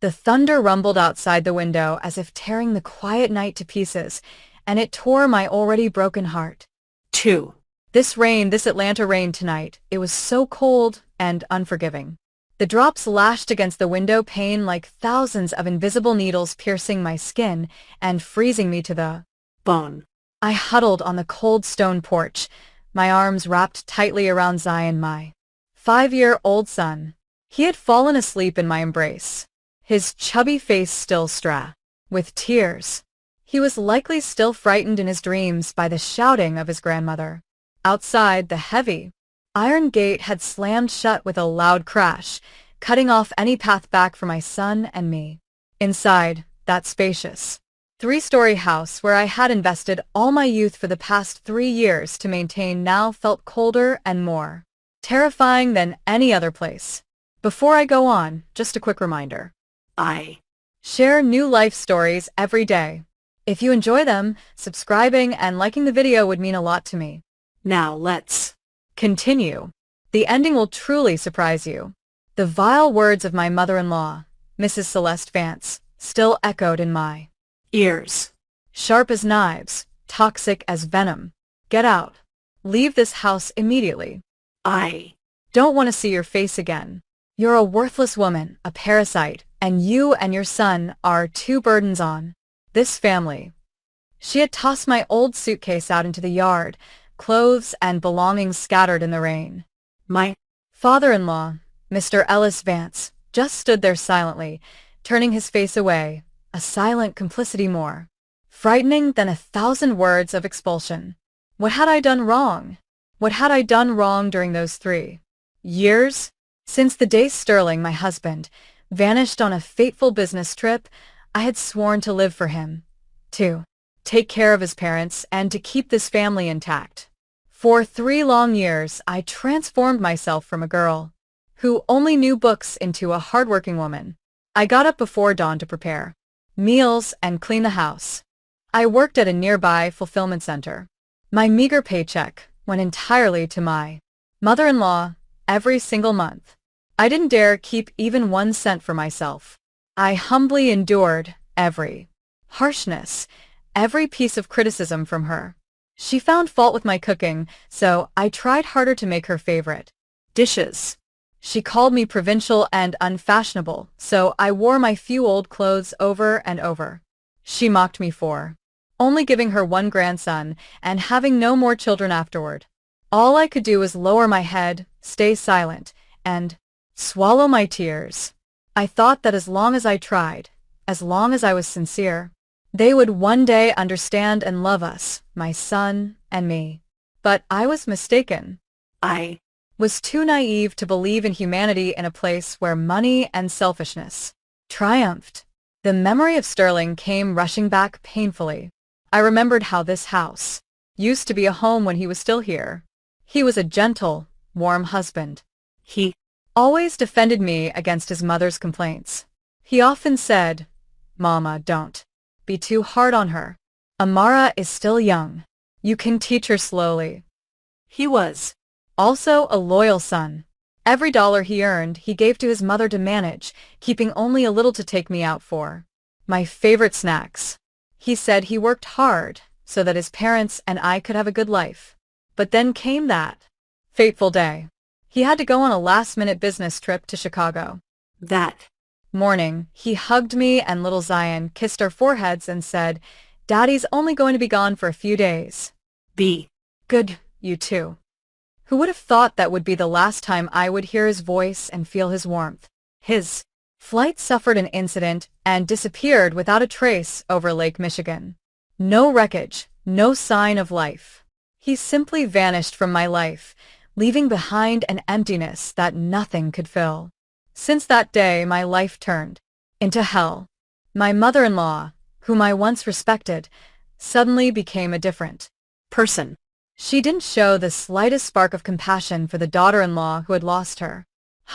The thunder rumbled outside the window as if tearing the quiet night to pieces, and it tore my already broken heart. 2. This Atlanta rain tonight, it was so cold and unforgiving. The drops lashed against the window pane like thousands of invisible needles piercing my skin and freezing me to the bone. I huddled on the cold stone porch, my arms wrapped tightly around Zion, my 5-year-old son. He had fallen asleep in my embrace, his chubby face still straw with tears. He was likely still frightened in his dreams by the shouting of his grandmother. Outside, the heavy iron gate had slammed shut with a loud crash, cutting off any path back for my son and me. Inside, that spacious 3-story house where I had invested all my youth for the past 3 years to maintain now felt colder and more terrifying than any other place. Before I go on, just a quick reminder. I share new life stories every day. If you enjoy them, subscribing and liking the video would mean a lot to me. Now let's continue. The ending will truly surprise you. The vile words of my mother-in-law, Mrs. Celeste Vance, still echoed in my ears. Sharp as knives, toxic as venom. Get out. Leave this house immediately. I don't want to see your face again. You're a worthless woman, a parasite, and you and your son are 2 burdens on this family. She had tossed my old suitcase out into the yard, clothes and belongings scattered in the rain. My father-in-law, Mr. Ellis Vance, just stood there silently, turning his face away, a silent complicity more frightening than 1,000 words of expulsion. What had I done wrong? What had I done wrong during those 3 years? Since the day Sterling, my husband, vanished on a fateful business trip, I had sworn to live for him, to take care of his parents, and to keep this family intact. For 3 long years, I transformed myself from a girl who only knew books into a hardworking woman. I got up before dawn to prepare meals and clean the house. I worked at a nearby fulfillment center. My meager paycheck went entirely to my mother-in-law every single month. I didn't dare keep even 1 cent for myself. I humbly endured every harshness, every piece of criticism from her. She found fault with my cooking, so I tried harder to make her favorite dishes. She called me provincial and unfashionable, so I wore my few old clothes over and over. She mocked me for only giving her 1 grandson and having no more children afterward. All I could do was lower my head, stay silent, and swallow my tears. I thought that as long as I tried, as long as I was sincere, they would one day understand and love us, my son and me. But I was mistaken. I was too naive to believe in humanity in a place where money and selfishness triumphed. The memory of Sterling came rushing back painfully. I remembered how this house used to be a home when he was still here. He was a gentle, warm husband. He always defended me against his mother's complaints. He often said, "Mama, don't be too hard on her. Amara is still young. You can teach her slowly." He was also a loyal son. Every dollar he earned, he gave to his mother to manage, keeping only a little to take me out for my favorite snacks. He said he worked hard so that his parents and I could have a good life. But then came that fateful day. He had to go on a last-minute business trip to Chicago. That morning, he hugged me and little Zion kissed our foreheads and said, "Daddy's only going to be gone for a few days. Be good, you too." Who would have thought that would be the last time I would hear his voice and feel his warmth? His flight suffered an incident and disappeared without a trace over Lake Michigan. No wreckage, no sign of life. He simply vanished from my life, leaving behind an emptiness that nothing could fill. Since that day, my life turned into hell. My mother-in-law, whom I once respected, suddenly became a different person. She didn't show the slightest spark of compassion for the daughter-in-law who had lost her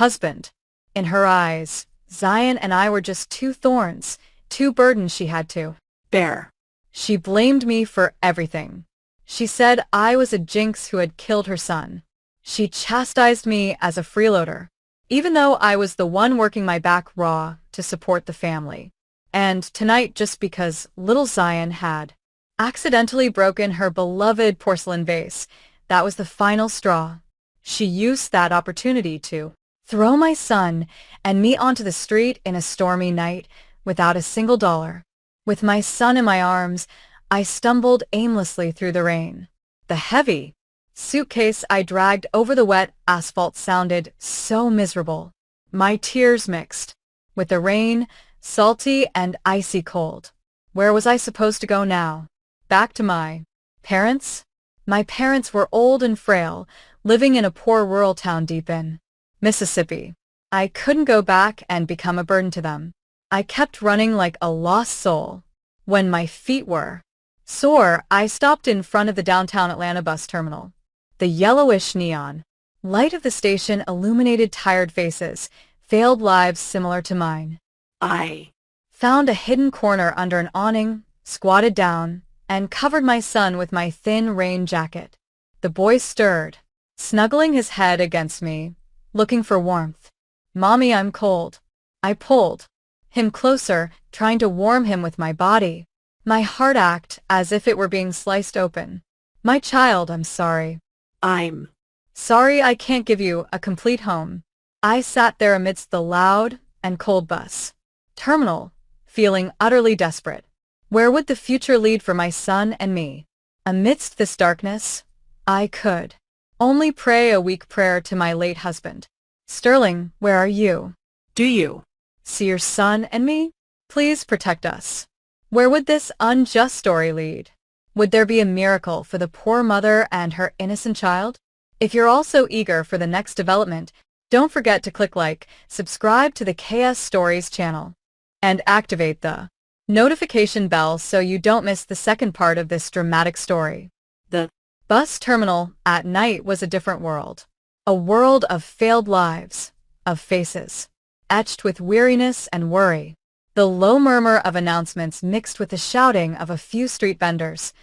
husband. In her eyes, Zion and I were just 2 thorns, 2 burdens she had to bear. She blamed me for everything. She said I was a jinx who had killed her son. She chastised me as a freeloader. even though I was the one working my back raw to support the family. And tonight, just because little Zion had accidentally broken her beloved porcelain vase, that was the final straw. She used that opportunity to throw my son and me onto the street in a stormy night without a single dollar. With my son in my arms, I stumbled aimlessly through the rain. The heavy suitcase I dragged over the wet asphalt sounded so miserable. My tears mixed with the rain, salty and icy cold. Where was I supposed to go now? Back to my parents? My parents were old and frail, living in a poor rural town deep in Mississippi. I couldn't go back and become a burden to them. I kept running like a lost soul. When my feet were sore, I stopped in front of the downtown Atlanta bus terminal. The yellowish neon light of the station illuminated tired faces, failed lives similar to mine. I Found a hidden corner under an awning, squatted down, and covered my son with my thin rain jacket. The boy stirred, snuggling his head against me, looking for warmth. "Mommy, I'm cold." I pulled him closer, trying to warm him with my body. My heart ached as if it were being sliced open. "My child, I'm sorry." I'm "Sorry I can't give you a complete home." I sat there amidst the loud and cold bus terminal, feeling utterly desperate. Where would the future lead for my son and me? Amidst this darkness, I could only pray a weak prayer to my late husband. "Sterling, where are you? Do you See your son and me? Please protect us." Where would this unjust story lead? Would there be a miracle for the poor mother and her innocent child? If you're also eager for the next development, don't forget to click like, subscribe to the KS Stories channel, and activate the notification bell so you don't miss the second part of this dramatic story. The bus terminal at night was a different world. A world of failed lives, of faces, etched with weariness and worry. The low murmur of announcements mixed with the shouting of a few street vendors,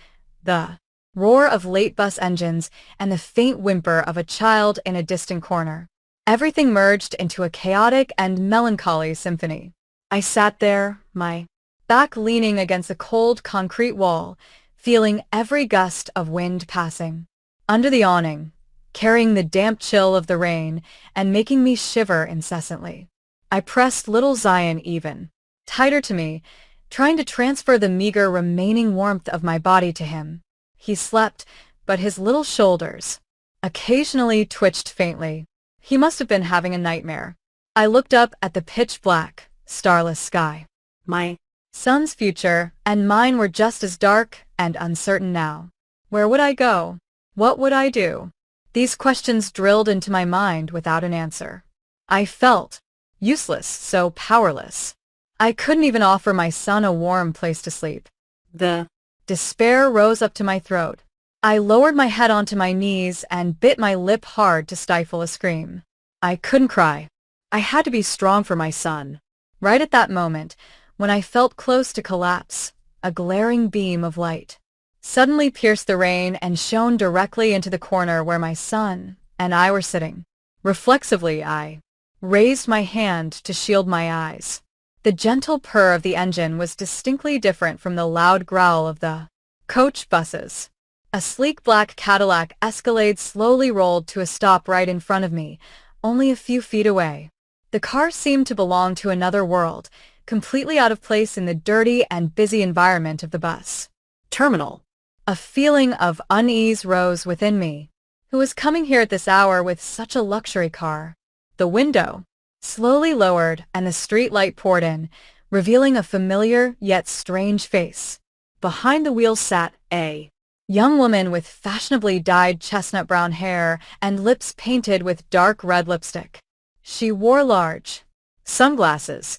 the roar of late bus engines, and the faint whimper of a child in a distant corner. Everything merged into a chaotic and melancholy symphony. I sat there, my back leaning against a cold concrete wall, feeling every gust of wind passing under the awning, carrying the damp chill of the rain and making me shiver incessantly. I pressed little Zion even tighter to me, trying to transfer the meager remaining warmth of my body to him. He slept, but his little shoulders occasionally twitched faintly. He must have been having a nightmare. I looked up at the pitch-black, starless sky. My son's future and mine were just as dark and uncertain now. Where would I go? What would I do? These questions drilled into my mind without an answer. I felt useless, so powerless. I couldn't even offer my son a warm place to sleep. the Despair rose up to my throat. I lowered my head onto my knees and bit my lip hard to stifle a scream. I couldn't cry. I had to be strong for my son. Right at that moment, when I felt close to collapse, a glaring beam of light suddenly pierced the rain and shone directly into the corner where my son and I were sitting. Reflexively, I raised my hand to shield my eyes. The gentle purr of the engine was distinctly different from the loud growl of the coach buses. A sleek black Cadillac Escalade slowly rolled to a stop right in front of me, only a few feet away. The car seemed to belong to another world, completely out of place in the dirty and busy environment of the bus terminal. A feeling of unease rose within me. Who was coming here at this hour with such a luxury car? The window slowly lowered and the street light poured in, revealing a familiar yet strange face. Behind the wheel sat a young woman with fashionably dyed chestnut brown hair and lips painted with dark red lipstick. She wore large sunglasses,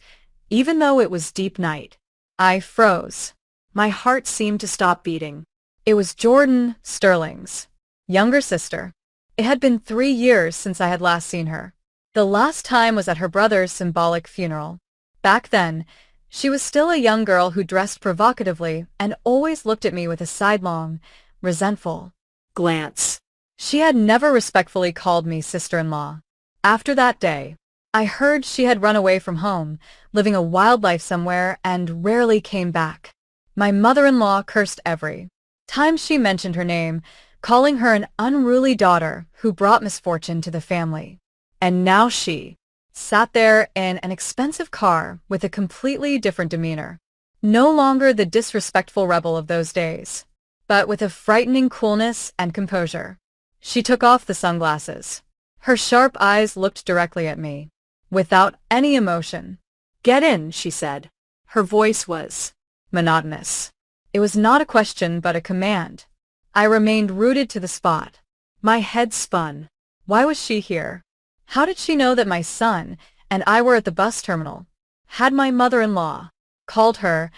even though it was deep night. I froze. My heart seemed to stop beating. It was Jordan Sterling's younger sister. It had been 3 years since I had last seen her. The last time was at her brother's symbolic funeral. Back then, she was still a young girl who dressed provocatively and always looked at me with a sidelong, resentful glance. She had never respectfully called me sister-in-law. After that day, I heard she had run away from home, living a wild life somewhere, and rarely came back. My mother-in-law cursed every time she mentioned her name, calling her an unruly daughter who brought misfortune to the family. And now she sat there in an expensive car with a completely different demeanor. No longer the disrespectful rebel of those days, but with a frightening coolness and composure. She took off the sunglasses. Her sharp eyes looked directly at me, without any emotion. Get in, she said. Her voice was Monotonous. It was not a question but a command. I remained rooted to the spot. My head spun. Why was she here? How did she know that my son and I were at the bus terminal? Had my mother-in-law called her,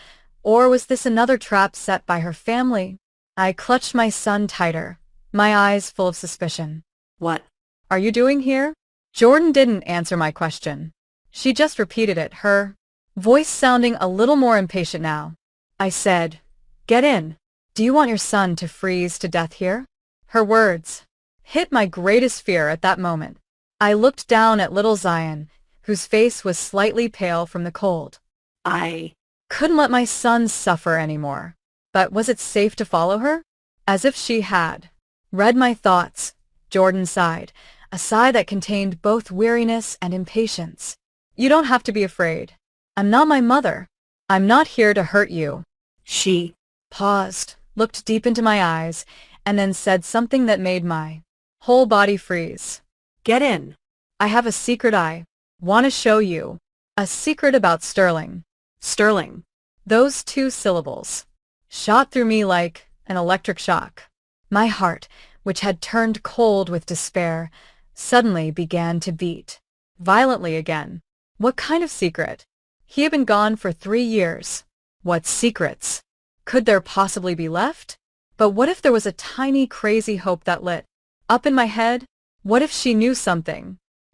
or was this another trap set by her family? I clutched my son tighter, my eyes full of suspicion. What Are you doing here? Jordan didn't answer my question. She just repeated it, her voice sounding a little more impatient now. I said, "Get in. Do you want your son to freeze to death here?" Her words hit my greatest fear at that moment. I looked down at little Zion, whose face was slightly pale from the cold. I Couldn't let my son suffer anymore. But was it safe to follow her? As if she had read my thoughts, Jordan sighed, a sigh that contained both weariness and impatience. "You don't have to be afraid. I'm not my mother. I'm not here to hurt you." She Paused, looked deep into my eyes, and then said something that made my whole body freeze. Get in. "I have a secret I want to show you. A secret about Sterling." Sterling. Those two syllables shot through me like an electric shock. My heart, which had turned cold with despair, suddenly began to beat violently again. What kind of secret? He had been gone for 3 years. What secrets could there possibly be left? But what if there was a tiny crazy hope that lit up in my head? What if she knew something?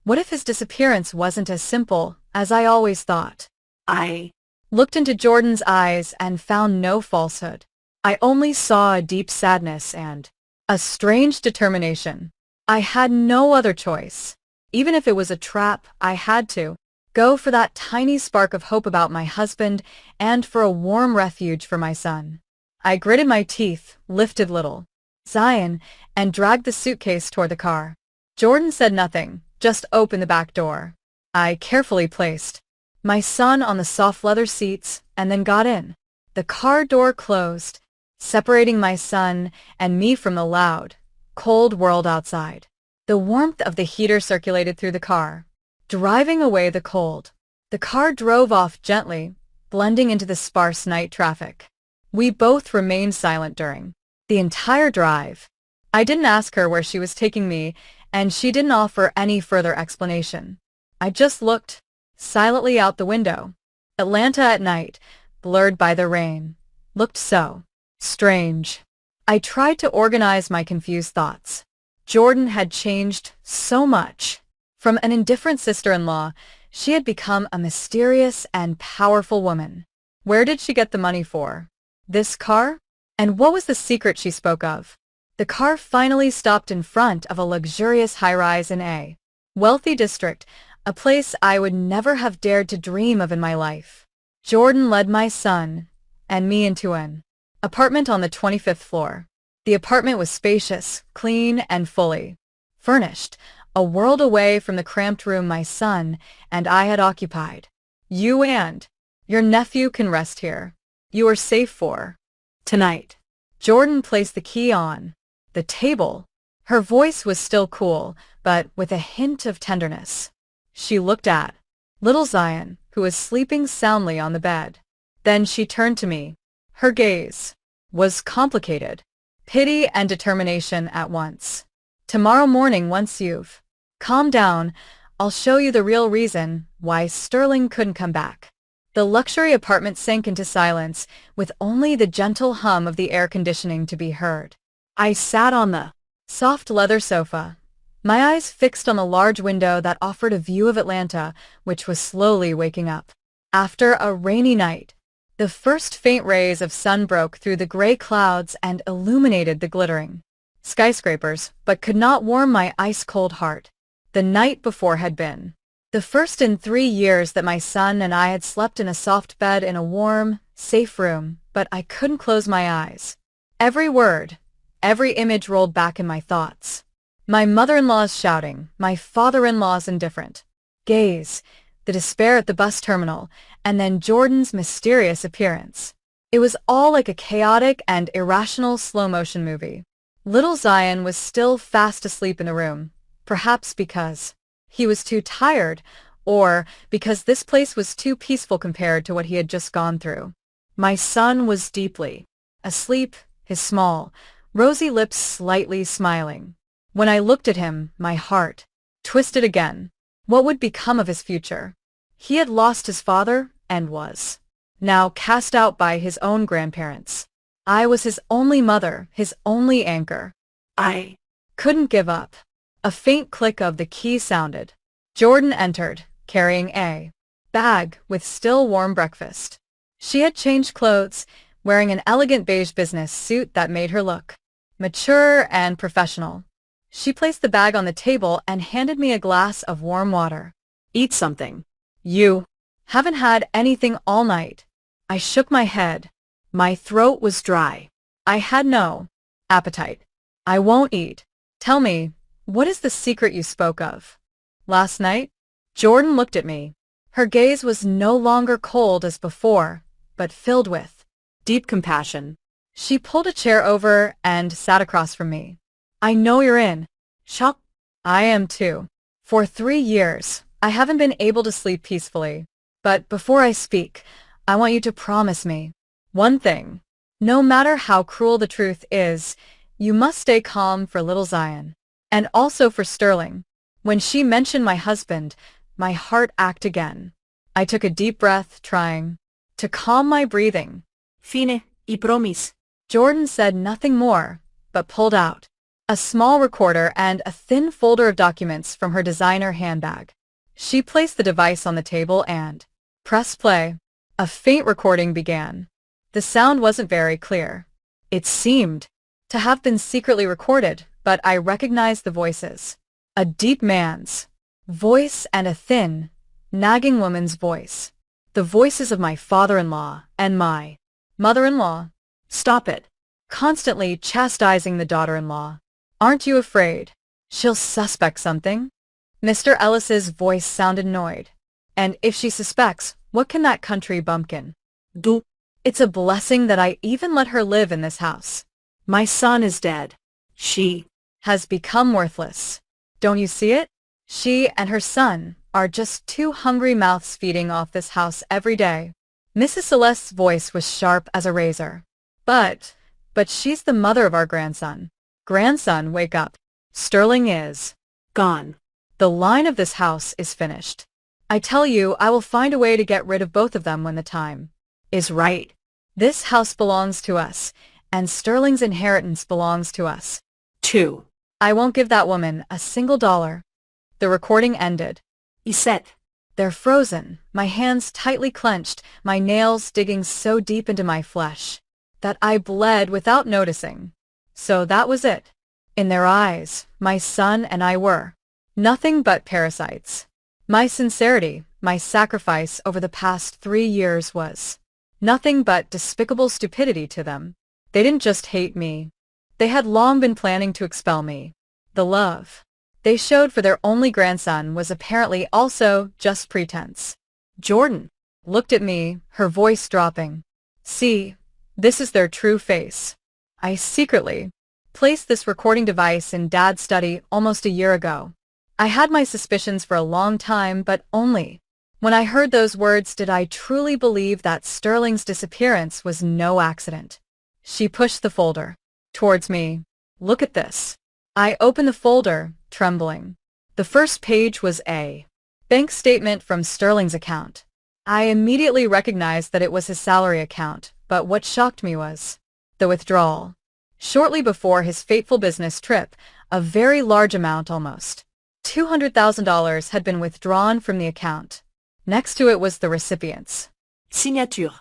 What if his disappearance wasn't as simple as I always thought? I Looked into Jordan's eyes and found no falsehood. I only saw a deep sadness and a strange determination. I had no other choice. Even if it was a trap, I had to go for that tiny spark of hope about my husband and for a warm refuge for my son. I gritted my teeth, lifted little Zion, and dragged the suitcase toward the car. Jordan said nothing, just opened the back door. I carefully placed my son on the soft leather seats and then got in. The car door closed, separating my son and me from the loud, cold world outside. The warmth of the heater circulated through the car, driving away the cold. The car drove off gently, blending into the sparse night traffic. We both remained silent during the entire drive. I didn't ask her where she was taking me, and she didn't offer any further explanation. I just looked silently out the window. Atlanta at night, blurred by the rain, looked so strange. I tried to organize my confused thoughts. Jordan had changed so much. From an indifferent sister-in-law, she had become a mysterious and powerful woman. Where did she get the money for this car? And what was the secret she spoke of? The car finally stopped in front of a luxurious high-rise in a wealthy district, a place I would never have dared to dream of in my life. Jordan led my son and me into an apartment on the 25th floor. The apartment was spacious, clean, and fully furnished, a world away from the cramped room my son and I had occupied. "You and your nephew can rest here. You are safe for tonight." Jordan placed the key on the table. Her voice was still cool, but with a hint of tenderness. She looked at little Zion, who was sleeping soundly on the bed. Then she turned to me. Her gaze was complicated, pity and determination at once. "Tomorrow morning, once you've calmed down, I'll show you the real reason why Sterling couldn't come back." The luxury apartment sank into silence, with only the gentle hum of the air conditioning to be heard. I sat on the soft leather sofa, my eyes fixed on the large window that offered a view of Atlanta, which was slowly waking up. After a rainy night, the first faint rays of sun broke through the gray clouds and illuminated the glittering skyscrapers, but could not warm my ice-cold heart. The night before had been The first in 3 years that my son and I had slept in a soft bed in a warm, safe room, but I couldn't close my eyes. Every word, every image rolled back in my thoughts. My mother-in-law's shouting, my father-in-law's indifferent gaze, the despair at the bus terminal, and then Jordan's mysterious appearance. It was all like a chaotic and irrational slow-motion movie. Little Zion was still fast asleep in the room, perhaps because he was too tired, or because this place was too peaceful compared to what he had just gone through. My son was deeply asleep, his small, rosy lips slightly smiling. When I looked at him, my heart twisted again. What would become of his future? He had lost his father and was now cast out by his own grandparents. I was his only mother, his only anchor. I Couldn't give up. A faint click of the key sounded. Jordan entered, carrying a bag with still warm breakfast. She had changed clothes, wearing an elegant beige business suit that made her look mature and professional. She placed the bag on the table and handed me a glass of warm water. eat something. You haven't had anything all night. I shook my head. My throat was dry. I had no appetite. I won't eat. Tell me, what is the secret you spoke of? Last night? Jordan looked at me. Her gaze was no longer cold as before, but filled with Deep compassion. She pulled a chair over and sat across from me. I know you're in shock. I am too. For 3 years, I haven't been able to sleep peacefully. But before I speak, I want you to promise me one thing. No matter how cruel the truth is, you must stay calm for little Zion. And also for Sterling. When she mentioned my husband, my heart ached again. I took a deep breath, trying to calm my breathing. Fine y promis. Jordan said nothing more, but pulled out a small recorder and a thin folder of documents from her designer handbag. She placed the device on the table and pressed play. A faint recording began. The sound wasn't very clear. It seemed to have been secretly recorded, but I recognized the voices. A deep man's voice and a thin, nagging woman's voice. The voices of my father-in-law and my mother-in-law. Stop it. Constantly chastising the daughter-in-law. Aren't you afraid she'll suspect something? Mr. Ellis's voice sounded annoyed. And if she suspects, what can that country bumpkin do? It's a blessing that I even let her live in this house. My son is dead. She has become worthless. Don't you see it? She and her son are just 2 hungry mouths feeding off this house every day. Mrs. Celeste's voice was sharp as a razor. But she's the mother of our grandson. Grandson, wake up. Sterling is gone. The line of this house is finished. I tell you, I will find a way to get rid of both of them when the time is right. This house belongs to us, and Sterling's inheritance belongs to us. 2. I won't give that woman a single dollar. The recording ended. Iset. They're frozen, my hands tightly clenched, my nails digging so deep into my flesh that I bled without noticing. So that was it. In their eyes, my son and I were nothing but parasites. My sincerity, my sacrifice over the past 3 years was nothing but despicable stupidity to them. They didn't just hate me. They had long been planning to expel me. The love they showed for their only grandson was apparently also just pretense. Jordan looked at me, her voice dropping. See, this is their true face. I secretly placed this recording device in Dad's study almost a year ago. I had my suspicions for a long time, but only when I heard those words did I truly believe that Sterling's disappearance was no accident. She pushed the folder towards me. Look at this. I opened the folder, trembling. The first page was a bank statement from Sterling's account. I immediately recognized that it was his salary account, but what shocked me was the withdrawal. Shortly before his fateful business trip, a very large amount, almost $200,000, had been withdrawn from the account. Next to it was the recipient's signature.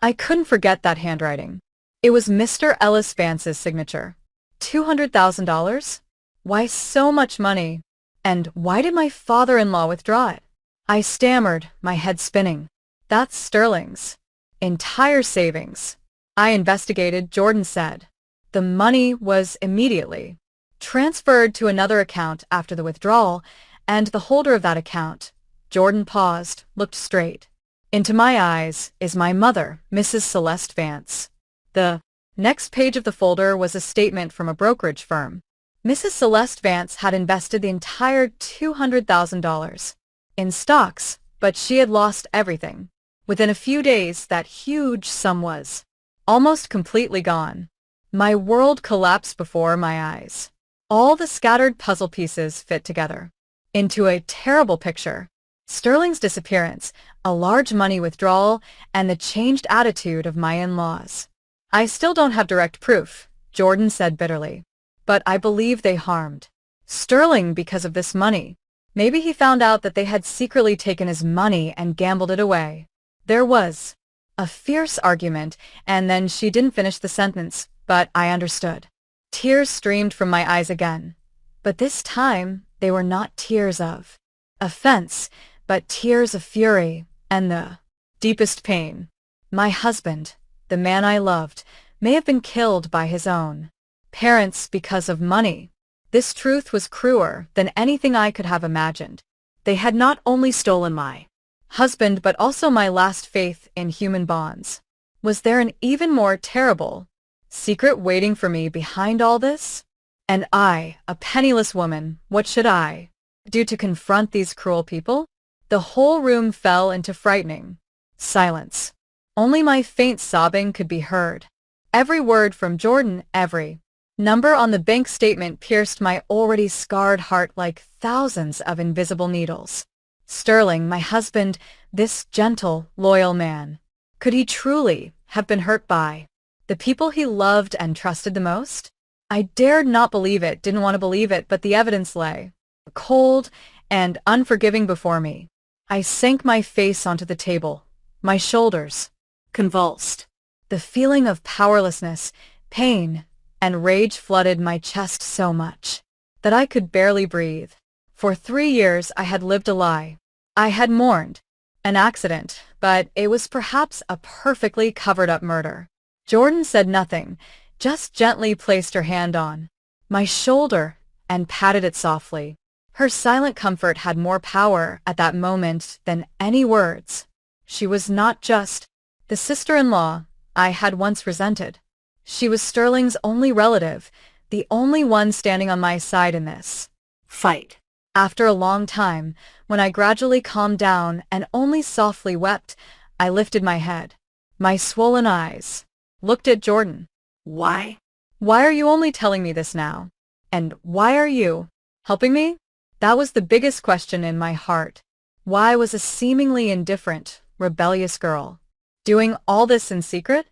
I couldn't forget that handwriting. It was Mr. Ellis Vance's signature. $200,000? Why so much money? And why did my father-in-law withdraw it? I stammered, my head spinning. That's Sterling's entire savings. I investigated, Jordan said. The money was immediately transferred to another account after the withdrawal, and the holder of that account, Jordan paused, looked straight into my eyes, is my mother, Mrs. Celeste Vance. The next page of the folder was a statement from a brokerage firm. Mrs. Celeste Vance had invested the entire $200,000 in stocks, but she had lost everything. Within a few days, that huge sum was almost completely gone. My world collapsed before my eyes. All the scattered puzzle pieces fit together into a terrible picture. Sterling's disappearance, a large money withdrawal, and the changed attitude of my in-laws. I still don't have direct proof, Jordan said bitterly. But I believe they harmed Sterling because of this money. Maybe he found out that they had secretly taken his money and gambled it away. There was a fierce argument, and then she didn't finish the sentence, but I understood. Tears streamed from my eyes again. But this time, they were not tears of offense, but tears of fury and the deepest pain. My husband, the man I loved, may have been killed by his own parents because of money. This truth was crueler than anything I could have imagined. They had not only stolen my husband but also my last faith in human bonds. Was there an even more terrible secret waiting for me behind all this? And I, a penniless woman, what should I do to confront these cruel people? The whole room fell into frightening silence. Only my faint sobbing could be heard. Every word from Jordan, every number on the bank statement pierced my already scarred heart like thousands of invisible needles. Sterling, my husband, this gentle, loyal man. Could he truly have been hurt by the people he loved and trusted the most? I dared not believe it, didn't want to believe it, but the evidence lay cold and unforgiving before me. I sank my face onto the table, my shoulders convulsed. The feeling of powerlessness, pain, and rage flooded my chest so much that I could barely breathe. For 3 years I had lived a lie. I had mourned an accident, but it was perhaps a perfectly covered-up murder. Jordan said nothing, just gently placed her hand on my shoulder and patted it softly. Her silent comfort had more power at that moment than any words. She was not just the sister-in-law I had once resented. She was Sterling's only relative, the only one standing on my side in this fight. After a long time, when I gradually calmed down and only softly wept, I lifted my head. My swollen eyes looked at Jordan. Why? Why are you only telling me this now? And why are you helping me? That was the biggest question in my heart. Why was a seemingly indifferent, rebellious girl doing all this in secret?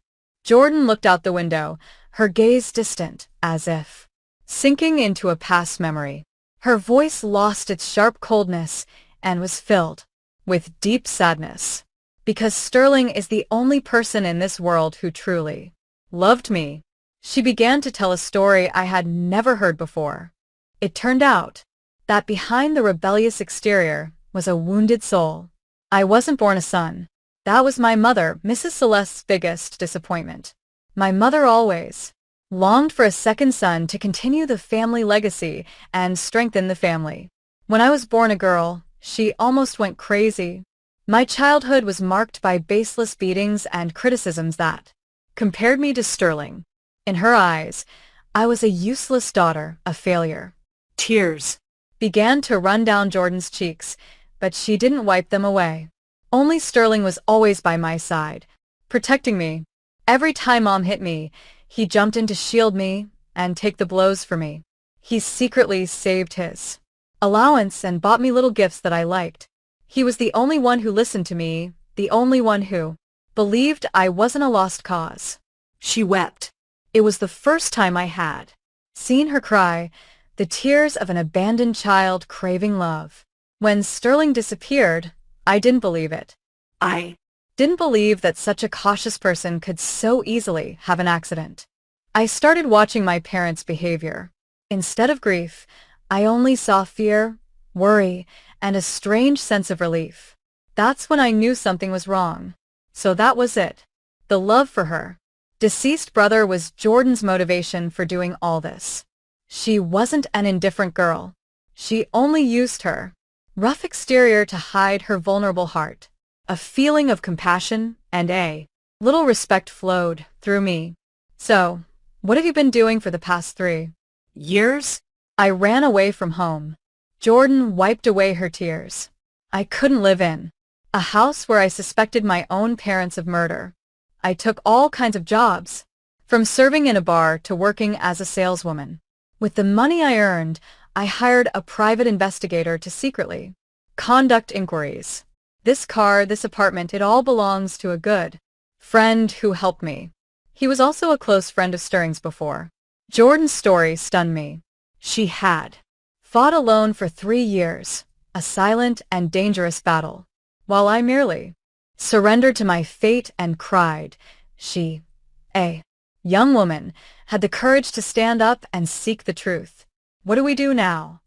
Jordan looked out the window, her gaze distant, as if sinking into a past memory. Her voice lost its sharp coldness and was filled with deep sadness. Because Sterling is the only person in this world who truly loved me. She began to tell a story I had never heard before. It turned out that behind the rebellious exterior was a wounded soul. I wasn't born a son. That was my mother, Mrs. Celeste's biggest disappointment. My mother always longed for a second son to continue the family legacy and strengthen the family. When I was born a girl, she almost went crazy. My childhood was marked by baseless beatings and criticisms that compared me to Sterling. In her eyes, I was a useless daughter, a failure. Tears began to run down Jordan's cheeks, but she didn't wipe them away. Only Sterling was always by my side, protecting me. Every time Mom hit me, he jumped in to shield me and take the blows for me. He secretly saved his allowance and bought me little gifts that I liked. He was the only one who listened to me, the only one who believed I wasn't a lost cause. She wept. It was the first time I had seen her cry, the tears of an abandoned child craving love. When Sterling disappeared, I didn't believe it. I didn't believe that such a cautious person could so easily have an accident. I started watching my parents' behavior. Instead of grief, I only saw fear, worry, and a strange sense of relief. That's when I knew something was wrong. So that was it. The love for her deceased brother was Jordan's motivation for doing all this. She wasn't an indifferent girl. She only used her rough exterior to hide her vulnerable heart. A feeling of compassion and a little respect flowed through me. So, what have you been doing for the past 3 years? I ran away from home. Jordan wiped away her tears. I couldn't live in a house where I suspected my own parents of murder. I took all kinds of jobs, from serving in a bar to working as a saleswoman. With the money I earned, I hired a private investigator to secretly conduct inquiries. This car, this apartment, it all belongs to a good friend who helped me. He was also a close friend of Stirling's before. Jordan's story stunned me. She had fought alone for 3 years, a silent and dangerous battle, while I merely surrendered to my fate and cried. She, a young woman, had the courage to stand up and seek the truth. What do we do now?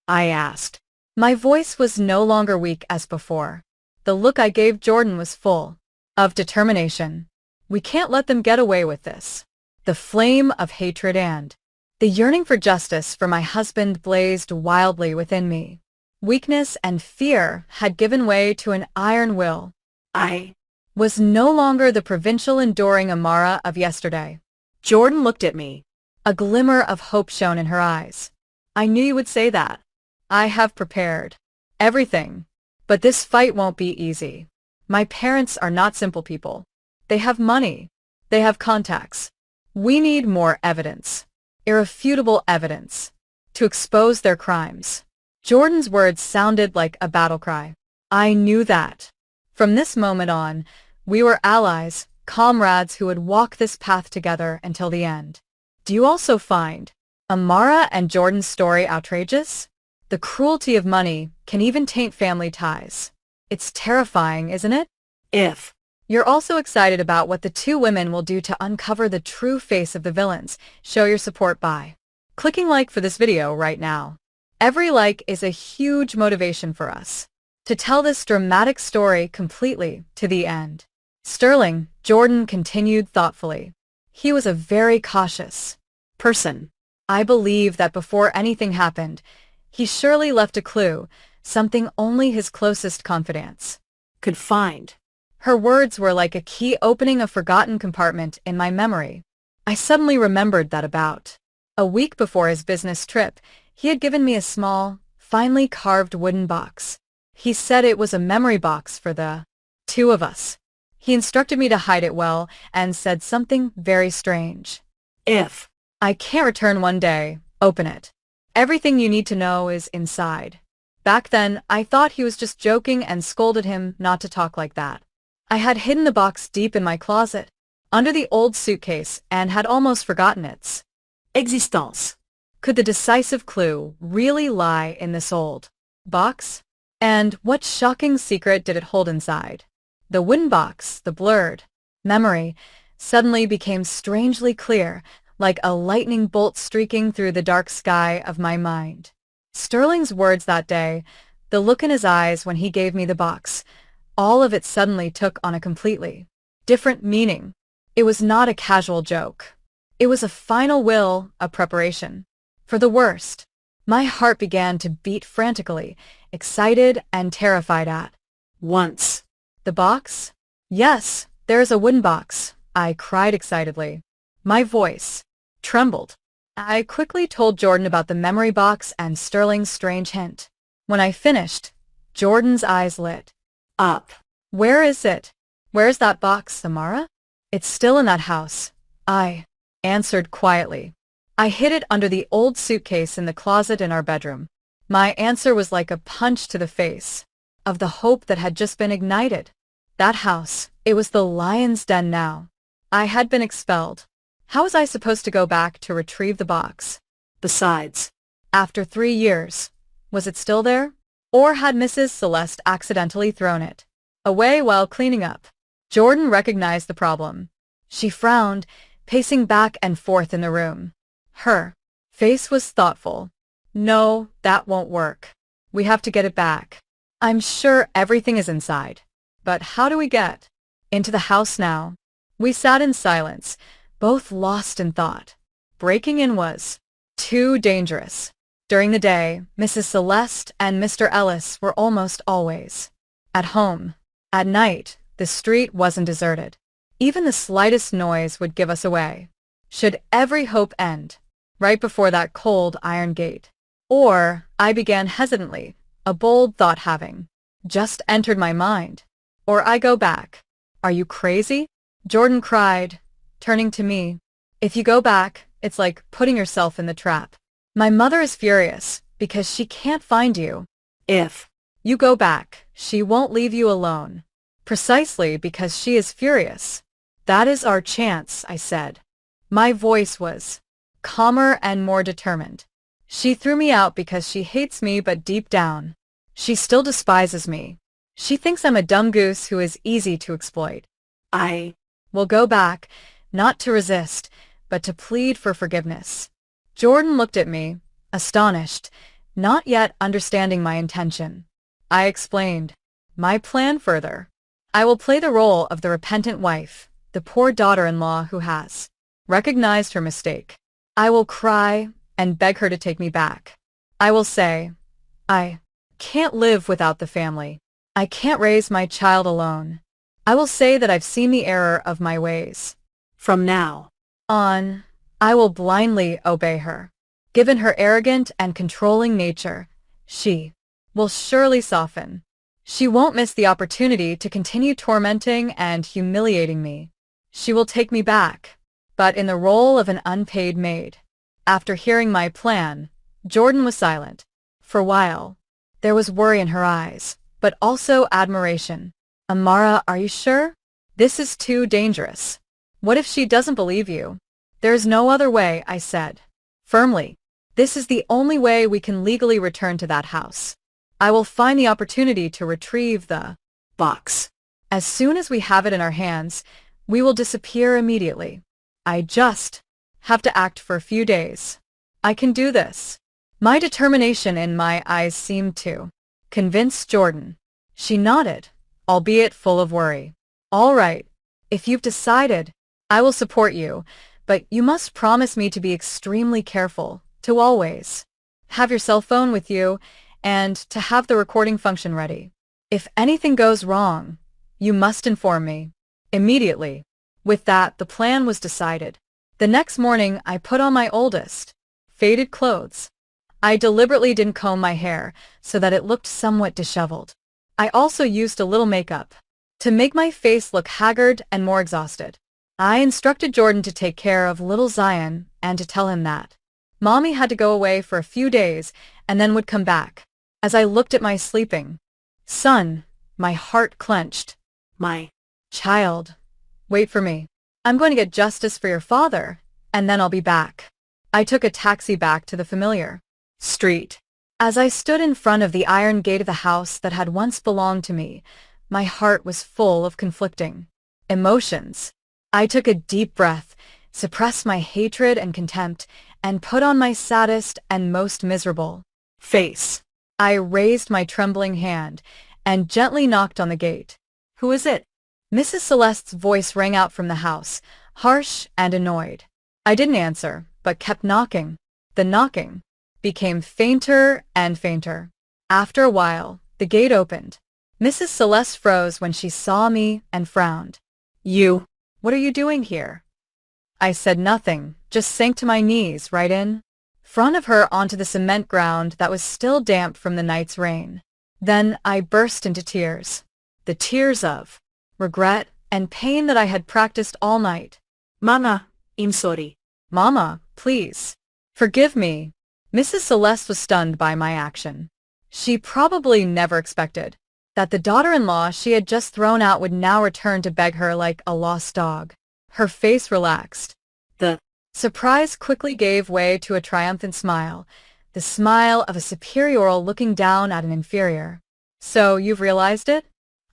I asked. My voice was no longer weak as before. The look I gave Jordan was full of determination. We can't let them get away with this. The flame of hatred and the yearning for justice for my husband blazed wildly within me. Weakness and fear had given way to an iron will. I was no longer the provincial enduring Amara of yesterday. Jordan looked at me. A glimmer of hope shone in her eyes. I knew you would say that. I have prepared everything. But this fight won't be easy. My parents are not simple people. They have money. They have contacts. We need more evidence. Irrefutable evidence. To expose their crimes. Jordan's words sounded like a battle cry. I knew that. From this moment on, we were allies, comrades who would walk this path together until the end. Do you also find Amara and Jordan's story outrageous? The cruelty of money can even taint family ties. It's terrifying, isn't it? If You're also excited about what the two women will do to uncover the true face of the villains. Show your support by clicking like for this video right now. Every like is a huge motivation for us to tell this dramatic story completely to the end. Stirling, Jordan continued thoughtfully. He was a very cautious person. I believe that before anything happened, he surely left a clue, something only his closest confidants could find. Her words were like a key opening a forgotten compartment in my memory. I suddenly remembered that about a week before his business trip, he had given me a small, finely carved wooden box. He said it was a memory box for the two of us. He instructed me to hide it well and said something very strange. If I can't return one day, open it. Everything you need to know is inside. Back then, I thought he was just joking and scolded him not to talk like that. I had hidden the box deep in my closet, under the old suitcase, and had almost forgotten its existence. Could the decisive clue really lie in this old box? And what shocking secret did it hold inside? The wooden box, the blurred memory, suddenly became strangely clear, like a lightning bolt streaking through the dark sky of my mind. Stirling's words that day, the look in his eyes when he gave me the box, all of it suddenly took on a completely different meaning. It was not a casual joke. It was a final will, a preparation for the worst. My heart began to beat frantically, excited and terrified at once. The box? Yes, there is a wooden box, I cried excitedly. My voice trembled. I quickly told Jordan about the memory box and Stirling's strange hint. When I finished, Jordan's eyes lit up. Where is it? Where's that box, Samara? It's still in that house, I answered quietly. I hid it under the old suitcase in the closet in our bedroom. My answer was like a punch to the face of the hope that had just been ignited. That house, it was the lion's den now. I had been expelled. How was I supposed to go back to retrieve the box? Besides, after 3 years, was it still there? Or had Mrs. Celeste accidentally thrown it away while cleaning up? Jordan recognized the problem. She frowned, pacing back and forth in the room. Her face was thoughtful. No, that won't work. We have to get it back. I'm sure everything is inside. But how do we get into the house now? We sat in silence, both lost in thought. Breaking in was too dangerous. During the day, Mrs. Celeste and Mr. Ellis were almost always at home. At night, the street wasn't deserted. Even the slightest noise would give us away. Should every hope end right before that cold iron gate? Or, I began hesitantly, a bold thought having just entered my mind. Or I go back. Are you crazy? Jordan cried, turning to me. If you go back, it's like putting yourself in the trap. My mother is furious because she can't find you. If You go back, she won't leave you alone. Precisely because she is furious. That is our chance, I said. My voice was calmer and more determined. She threw me out because she hates me, but deep down, she still despises me. She thinks I'm a dumb goose who is easy to exploit. I Will go back, not to resist, but to plead for forgiveness. Jordan looked at me, astonished, not yet understanding my intention. I explained my plan further. I will play the role of the repentant wife, the poor daughter-in-law who has recognized her mistake. I will cry and beg her to take me back. I will say, I can't live without the family. I can't raise my child alone. I will say that I've seen the error of my ways. from now On, I will blindly obey her. Given her arrogant and controlling nature, she will surely soften. She won't miss the opportunity to continue tormenting and humiliating me. She will take me back, but in the role of an unpaid maid. After hearing my plan, Jordan was silent. For a while, there was worry in her eyes, but also admiration. Amara, are you sure? This is too dangerous. What if she doesn't believe you? There is no other way, I said firmly. This is the only way we can legally return to that house. I will find the opportunity to retrieve the box. As soon as we have it in our hands, we will disappear immediately. I just have to act for a few days. I can do this. My determination in my eyes seemed to convince Jordan. She nodded, albeit full of worry. All right, if you've decided, I will support you, but you must promise me to be extremely careful, to always have your cell phone with you, and to have the recording function ready. If anything goes wrong, you must inform me immediately. With that, the plan was decided. The next morning, I put on my oldest, faded clothes. I deliberately didn't comb my hair so that it looked somewhat disheveled. I also used a little makeup to make my face look haggard and more exhausted. I instructed Jordan to take care of little Zion and to tell him that Mommy had to go away for a few days and then would come back. As I looked at my sleeping son, my heart clenched. My Child, wait for me. I'm going to get justice for your father, and then I'll be back. I took a taxi back to the familiar street. As I stood in front of the iron gate of the house that had once belonged to me, my heart was full of conflicting emotions. I took a deep breath, suppressed my hatred and contempt, and put on my saddest and most miserable face. I raised my trembling hand and gently knocked on the gate. who is it? Mrs. Celeste's voice rang out from the house, harsh and annoyed. I didn't answer, but kept knocking. The knocking became fainter and fainter. After a while, the gate opened. Mrs. Celeste froze when she saw me and frowned. You. What are you doing here? I said nothing, just sank to my knees right in front of her onto the cement ground that was still damp from the night's rain. Then I burst into tears. The tears of regret and pain that I had practiced all night. Mama, I'm sorry. Mama, please, forgive me. Mrs. Celeste was stunned by my action. She probably never expected that the daughter-in-law she had just thrown out would now return to beg her like a lost dog. Her face relaxed. The Surprise quickly gave way to a triumphant smile, the smile of a superior looking down at an inferior. So you've realized it?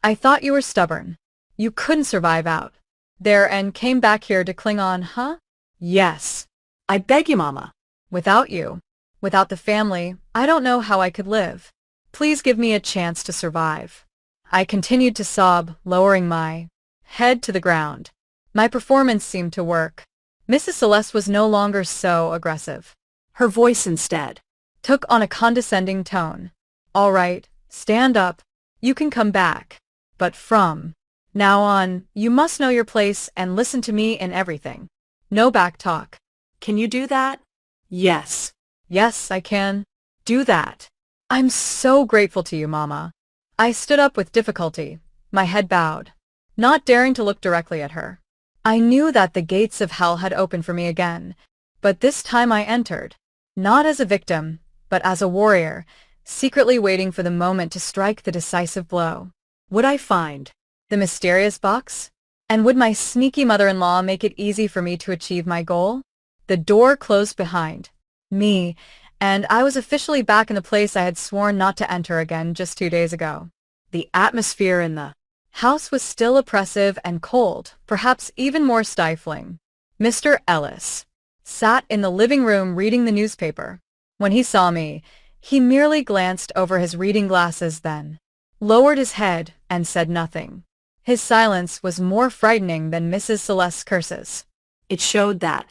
I thought you were stubborn. You couldn't survive out there and came back here to cling on, huh? Yes. I beg you, Mama. Without you, without the family, I don't know how I could live. Please give me a chance to survive. I continued to sob, lowering my head to the ground. My performance seemed to work. Mrs. Celeste was no longer so aggressive. Her voice instead Took on a condescending tone. All right, stand up. You can come back. But from now on, you must know your place and listen to me in everything. No back talk. Can you do that? Yes. Yes, I can. Do that. I'm so grateful to you, Mama. I stood up with difficulty, my head bowed, not daring to look directly at her. I knew that the gates of hell had opened for me again, but this time I entered, not as a victim, but as a warrior, secretly waiting for the moment to strike the decisive blow. Would I find The mysterious box? And would my sneaky mother-in-law make it easy for me to achieve my goal? The door closed behind me, and I was officially back in the place I had sworn not to enter again just 2 days ago. the atmosphere in the House was still oppressive and cold, perhaps even more stifling. Mr. Ellis sat in the living room reading the newspaper. When he saw me, he merely glanced over his reading glasses, then lowered his head and said nothing. His silence was more frightening than Mrs. Celeste's curses. It showed that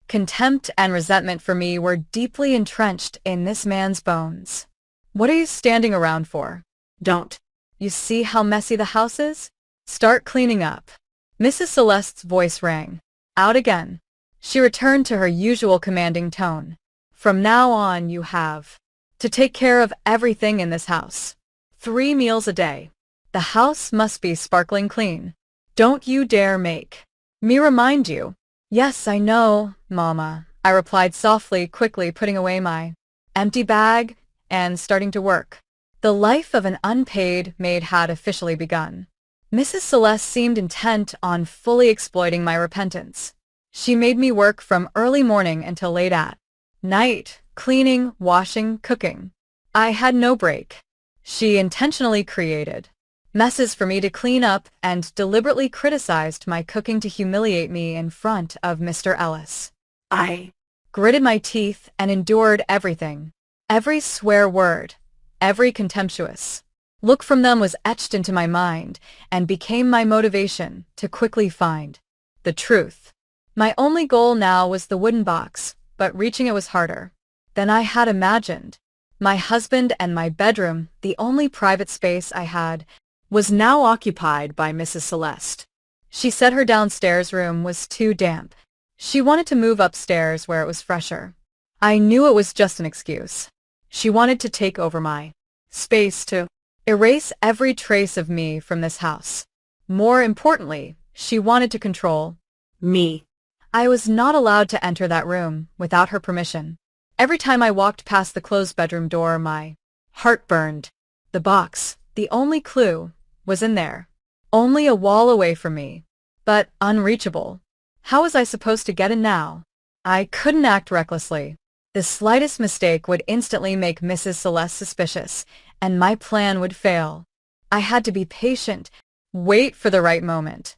Contempt and resentment for me were deeply entrenched in this man's bones. What are you standing around for? don't. You see how messy the house is? Start cleaning up. Mrs. Celeste's voice rang out again. She returned to her usual commanding tone. From now on, you have to take care of everything in this house. 3 meals a day. The house must be sparkling clean. Don't you dare make me remind you. Yes, I know, Mama, I replied softly, quickly putting away my empty bag and starting to work. The life of an unpaid maid had officially begun. Mrs. Celeste seemed intent on fully exploiting my repentance. She made me work from early morning until late at night, cleaning, washing, cooking. I had no break. She intentionally created messes for me to clean up and deliberately criticized my cooking to humiliate me in front of Mr. Ellis. I Gritted my teeth and endured everything. Every swear word, every contemptuous look from them was etched into my mind and became my motivation to quickly find the truth. My only goal now was the wooden box, but reaching it was harder than I had imagined. My husband and my bedroom, the only private space I had, was now occupied by Mrs. Celeste. She said her downstairs room was too damp. She wanted to move upstairs where it was fresher. I knew it was just an excuse. She wanted to take over my space to erase every trace of me from this house. More importantly, she wanted to control Me. I was not allowed to enter that room without her permission. Every time I walked past the closed bedroom door, my heart burned. The box, the only clue, was in there. Only a wall away from me, but unreachable. How was I supposed to get in now? I couldn't act recklessly. The slightest mistake would instantly make Mrs. Celeste suspicious, and my plan would fail. I had to be patient, wait for the right moment.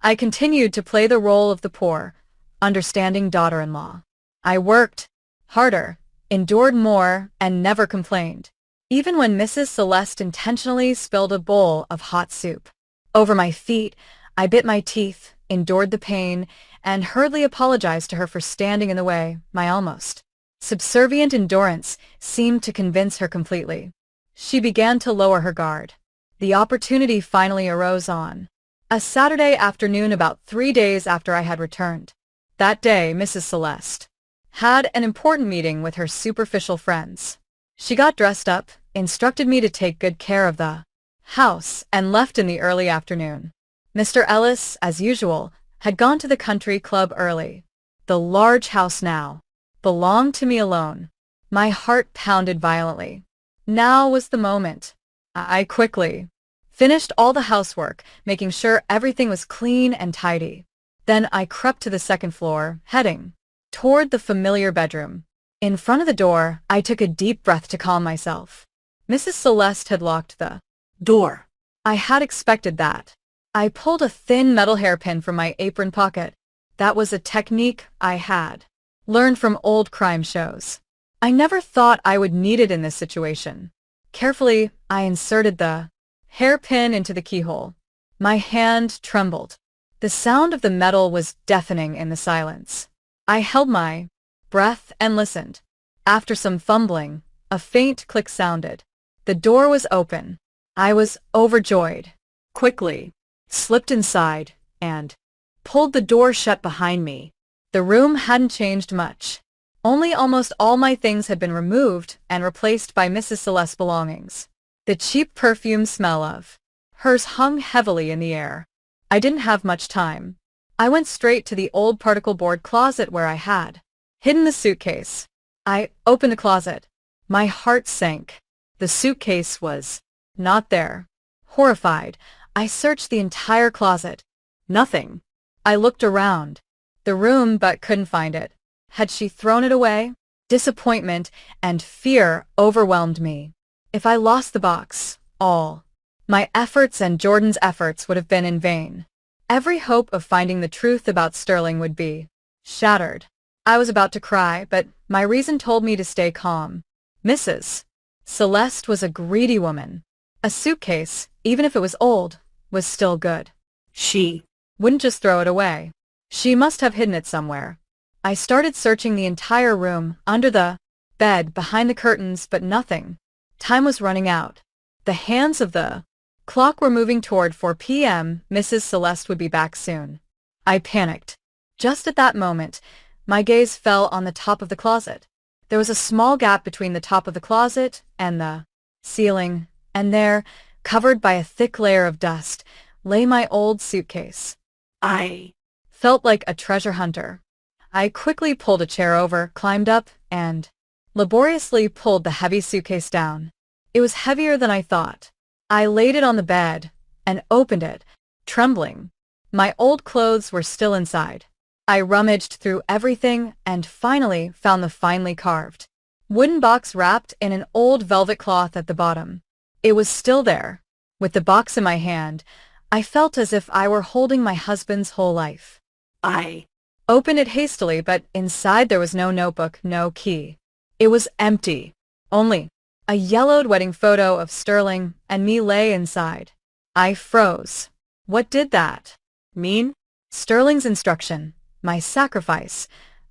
I continued to play the role of the poor, understanding daughter-in-law. I worked harder, endured more, and never complained, even when Mrs. Celeste intentionally spilled a bowl of hot soup over my feet. I bit my teeth, endured the pain, and hurriedly apologized to her for standing in the way. My almost subservient endurance seemed to convince her completely. She began to lower her guard. The opportunity finally arose on a Saturday afternoon about 3 days after I had returned. That day, Mrs. Celeste had an important meeting with her superficial friends. She got dressed up, instructed me to take good care of the house, and left in the early afternoon. Mr. Ellis, as usual, had gone to the country club early. The large house now belonged to me alone. My heart pounded violently. Now was the moment. I quickly finished all the housework, making sure everything was clean and tidy. Then I crept to the second floor, heading toward the familiar bedroom. In front of the door, I took a deep breath to calm myself. Mrs. Celeste had locked the Door. I had expected that. I pulled a thin metal hairpin from my apron pocket. That was a technique I had learned from old crime shows. I never thought I would need it in this situation. Carefully, I inserted the hairpin into the keyhole. My hand trembled. The sound of the metal was deafening in the silence. I held my breath and listened. After some fumbling, a faint click sounded. The door was open. I was overjoyed. Quickly, slipped inside and pulled the door shut behind me. The room hadn't changed much. Only almost all my things had been removed and replaced by Mrs. Celeste's belongings. The cheap perfume smell of hers hung heavily in the air. I didn't have much time. I went straight to the old particle board closet where I had hidden the suitcase. I opened the closet. My heart sank. The suitcase was not there. Horrified, I searched the entire closet. Nothing. I looked around the room but couldn't find it. Had she thrown it away? Disappointment and fear overwhelmed me. If I lost the box, all my efforts and Jordan's efforts would have been in vain. Every hope of finding the truth about Sterling would be shattered. I was about to cry, but my reason told me to stay calm. Mrs. Celeste was a greedy woman. A suitcase, even if it was old, was still good. She wouldn't just throw it away. She must have hidden it somewhere. I started searching the entire room, under the bed, behind the curtains, but nothing. Time was running out. The hands of the clock were moving toward 4 p.m. Mrs. Celeste would be back soon. I panicked. Just at that moment, my gaze fell on the top of the closet. There was a small gap between the top of the closet and the ceiling, and there, covered by a thick layer of dust, lay my old suitcase. I Felt like a treasure hunter. I quickly pulled a chair over, climbed up, and laboriously pulled the heavy suitcase down. It was heavier than I thought. I laid it on the bed and opened it, trembling. My old clothes were still inside. I rummaged through everything and finally found the finely carved wooden box wrapped in an old velvet cloth at the bottom. It was still there. With the box in my hand, I felt as if I were holding my husband's whole life. I Opened it hastily, but inside there was no notebook, no key. It was empty. Only a yellowed wedding photo of Sterling and me lay inside. I froze. What did that mean? Sterling's instruction, my sacrifice,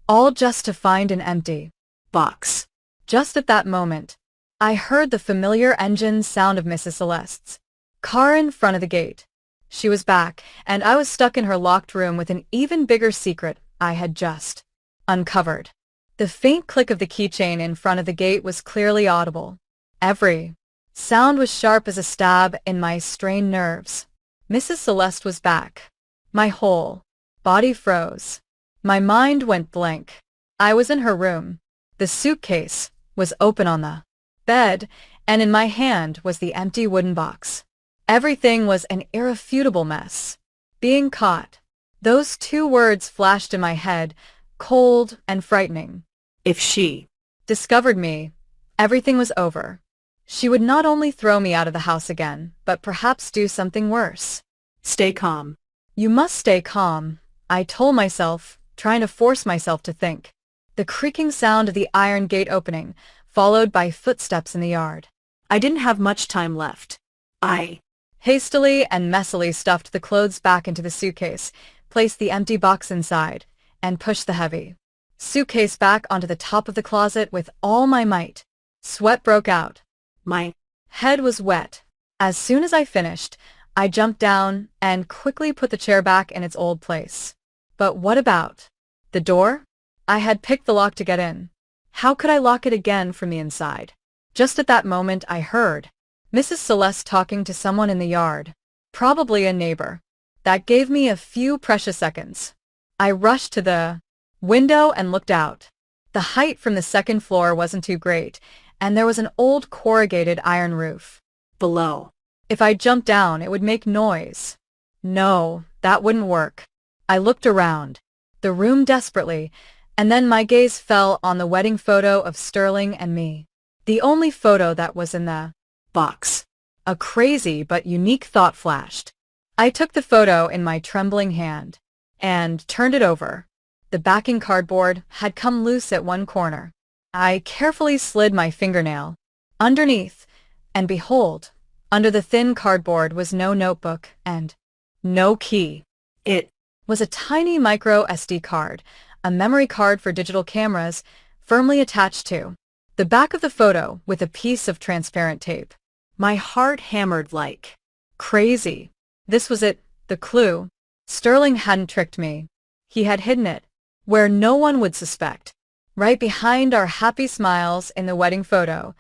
all just to find an empty Box. Just at that moment, I heard the familiar engine sound of Mrs. Celeste's car in front of the gate. She was back, and I was stuck in her locked room with an even bigger secret I had just uncovered. The faint click of the keychain in front of the gate was clearly audible. Every sound was sharp as a stab in my strained nerves. Mrs. Celeste was back. My whole body froze. My mind went blank. I was in her room. The suitcase was open on the bed, and in my hand was the empty wooden box. Everything was an irrefutable mess. Being caught. Those two words flashed in my head, cold and frightening. If she Discovered me, everything was over. She would not only throw me out of the house again, but perhaps do something worse. Stay calm. You must stay calm, I told myself, trying to force myself to think. The creaking sound of the iron gate opening, followed by footsteps in the yard. I didn't have much time left. I hastily and messily stuffed the clothes back into the suitcase, placed the empty box inside, and pushed the heavy suitcase back onto the top of the closet with all my might. Sweat broke out. My head was wet. As soon as I finished, I jumped down and quickly put the chair back in its old place. But what about the door? I had picked the lock to get in. How could I lock it again from the inside? Just at that moment I heard Mrs. Celeste talking to someone in the yard, probably a neighbor. That gave me a few precious seconds. I rushed to the window and looked out. The height from the second floor wasn't too great, and there was an old corrugated iron roof below. If I jumped down, it would make noise. No, that wouldn't work. I looked around the room desperately, and then my gaze fell on the wedding photo of Sterling and me. The only photo that was in the box. A crazy but unique thought flashed. I took the photo in my trembling hand and turned it over. The backing cardboard had come loose at one corner. I carefully slid my fingernail underneath. And behold, under the thin cardboard was no notebook and no key. It Was a tiny micro SD card, a memory card for digital cameras, firmly attached to the back of the photo with a piece of transparent tape. My heart hammered like Crazy. This was it, the clue. Sterling hadn't tricked me. He had hidden it, where no one would suspect. Right behind our happy smiles in the wedding photo.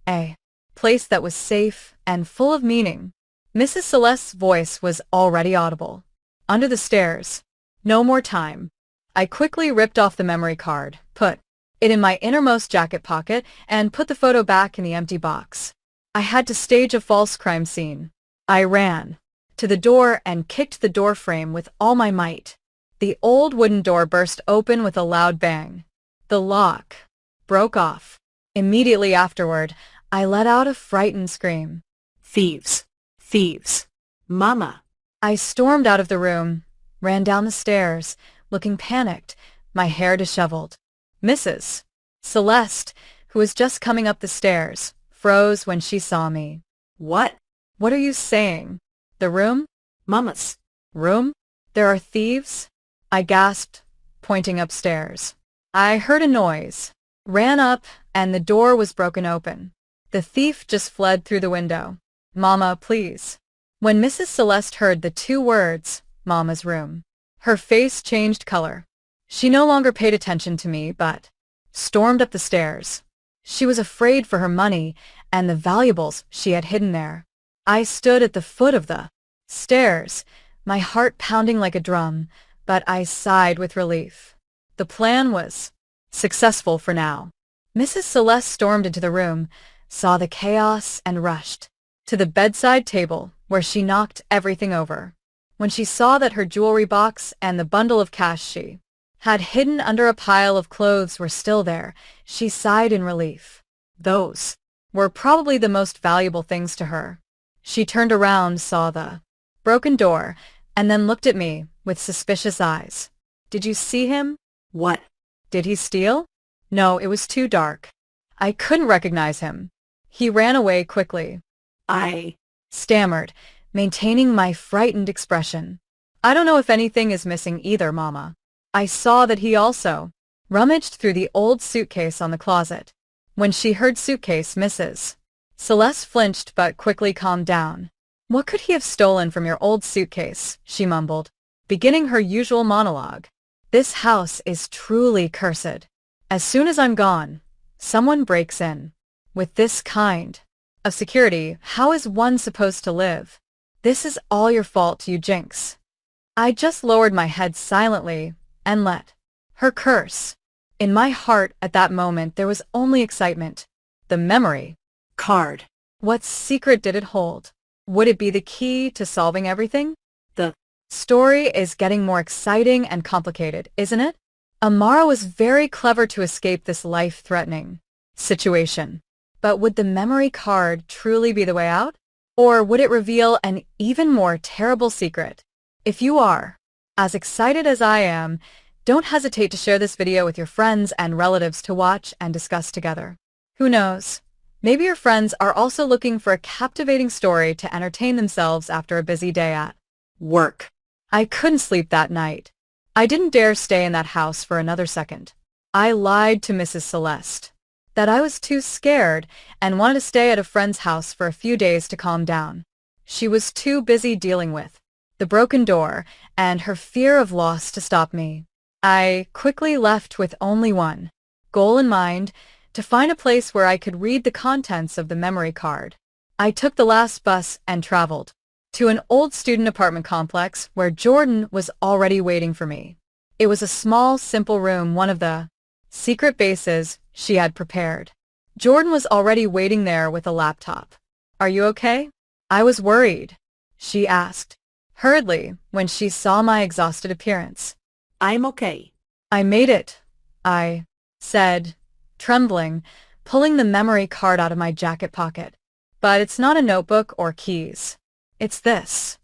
A place that was safe and full of meaning. Mrs. Celeste's voice was already audible. Under the stairs. No more time. I quickly ripped off the memory card, put it in my innermost jacket pocket, and put the photo back in the empty box. I had to stage a false crime scene. I ran to the door and kicked the door frame with all my might. The old wooden door burst open with a loud bang. The lock broke off. Immediately afterward, I let out a frightened scream. thieves. Thieves. Mama. I stormed out of the room, ran down the stairs, looking panicked, my hair disheveled. Mrs. Celeste, who was just coming up the stairs, froze when she saw me. What? What are you saying? The room? Mama's Room? There are thieves? I gasped, pointing upstairs. I heard a noise, ran up, and the door was broken open. The thief just fled through the window. Mama, please. When Mrs. Celeste heard the two words, Mama's room, her face changed color. She no longer paid attention to me, but stormed up the stairs. She was afraid for her money and the valuables she had hidden there. I stood at the foot of the stairs, my heart pounding like a drum, but I sighed with relief. The plan was successful for now. Mrs. Celeste stormed into the room, saw the chaos, and rushed to the bedside table, where she knocked everything over. When she saw that her jewelry box and the bundle of cash she had hidden under a pile of clothes were still there, she sighed in relief. Those were probably the most valuable things to her. She turned around, saw the broken door, and then looked at me with suspicious eyes. Did you see him? What? Did he steal? No, it was too dark. I couldn't recognize him. He ran away quickly. I Stammered, maintaining my frightened expression. I don't know if anything is missing either, Mama. I saw that he also rummaged through the old suitcase on the closet. When she heard suitcase, Mrs. Celeste flinched but quickly calmed down. What could he have stolen from your old suitcase? She mumbled, beginning her usual monologue. This house is truly cursed. As soon as I'm gone, someone breaks in. With this kind of security, how is one supposed to live? This is all your fault, you jinx. I just lowered my head silently and let her curse. In my heart at that moment there was only excitement. The memory card. What secret did it hold? Would it be the key to solving everything? The story is getting more exciting and complicated, isn't it? Amara was very clever to escape this life-threatening situation. But would the memory card truly be the way out? Or would it reveal an even more terrible secret? If you are as excited as I am, don't hesitate to share this video with your friends and relatives to watch and discuss together. Who knows? Maybe your friends are also looking for a captivating story to entertain themselves after a busy day at work. I couldn't sleep that night. I didn't dare stay in that house for another second. I lied to Mrs. Celeste that I was too scared and wanted to stay at a friend's house for a few days to calm down. She was too busy dealing with the broken door and her fear of loss to stop me. I quickly left with only one goal in mind, to find a place where I could read the contents of the memory card. I took the last bus and traveled to an old student apartment complex where Jordan was already waiting for me. It was a small, simple room, one of the secret bases she had prepared. Jordan was already waiting there with a laptop. Are you okay? I was worried, she asked hurriedly when she saw my exhausted appearance. I'm okay. I made it, I said, trembling, pulling the memory card out of my jacket pocket. But it's not a notebook or keys. It's this.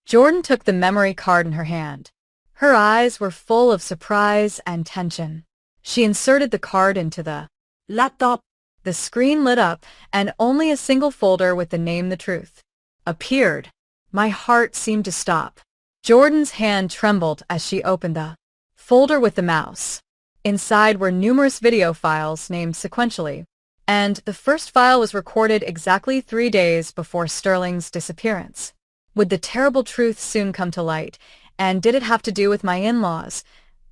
Jordan took the memory card in her hand. Her eyes were full of surprise and tension. She inserted the card into the Laptop. The screen lit up, and only a single folder with the name The Truth appeared. My heart seemed to stop. Jordan's hand trembled as she opened the folder with the mouse. Inside were numerous video files named sequentially, and the first file was recorded exactly 3 days before Sterling's disappearance. Would the terrible truth soon come to light, and did it have to do with my in-laws,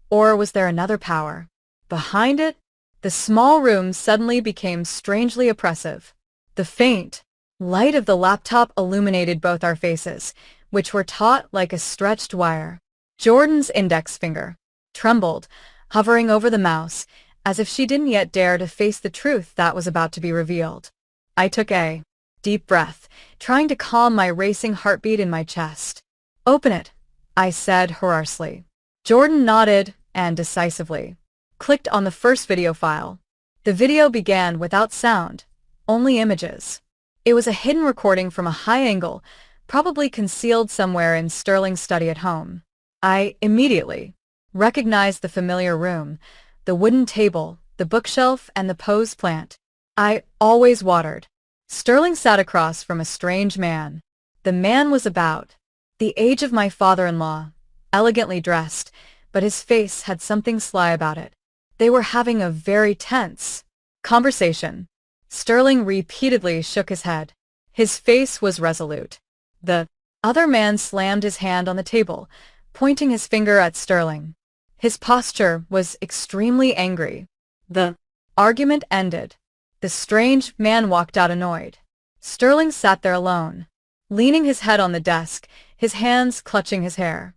or was there another power behind it? The small room suddenly became strangely oppressive. The faint light of the laptop illuminated both our faces, which were taut like a stretched wire. Jordan's index finger trembled, hovering over the mouse, as if she didn't yet dare to face the truth that was about to be revealed. I took a deep breath, trying to calm my racing heartbeat in my chest. "Open it," I said hoarsely. Jordan nodded and decisively clicked on the first video file. The video began without sound, only images. It was a hidden recording from a high angle, probably concealed somewhere in Sterling's study at home. I immediately recognized the familiar room, the wooden table, the bookshelf, and the pose plant I always watered. Sterling sat across from a strange man. The man was about the age of my father-in-law, elegantly dressed, but his face had something sly about it. They were having a very tense conversation. Sterling repeatedly shook his head. His face was resolute. The other man slammed his hand on the table, pointing his finger at Sterling. His posture was extremely angry. The argument ended. The strange man walked out annoyed. Sterling sat there alone, leaning his head on the desk, his hands clutching his hair.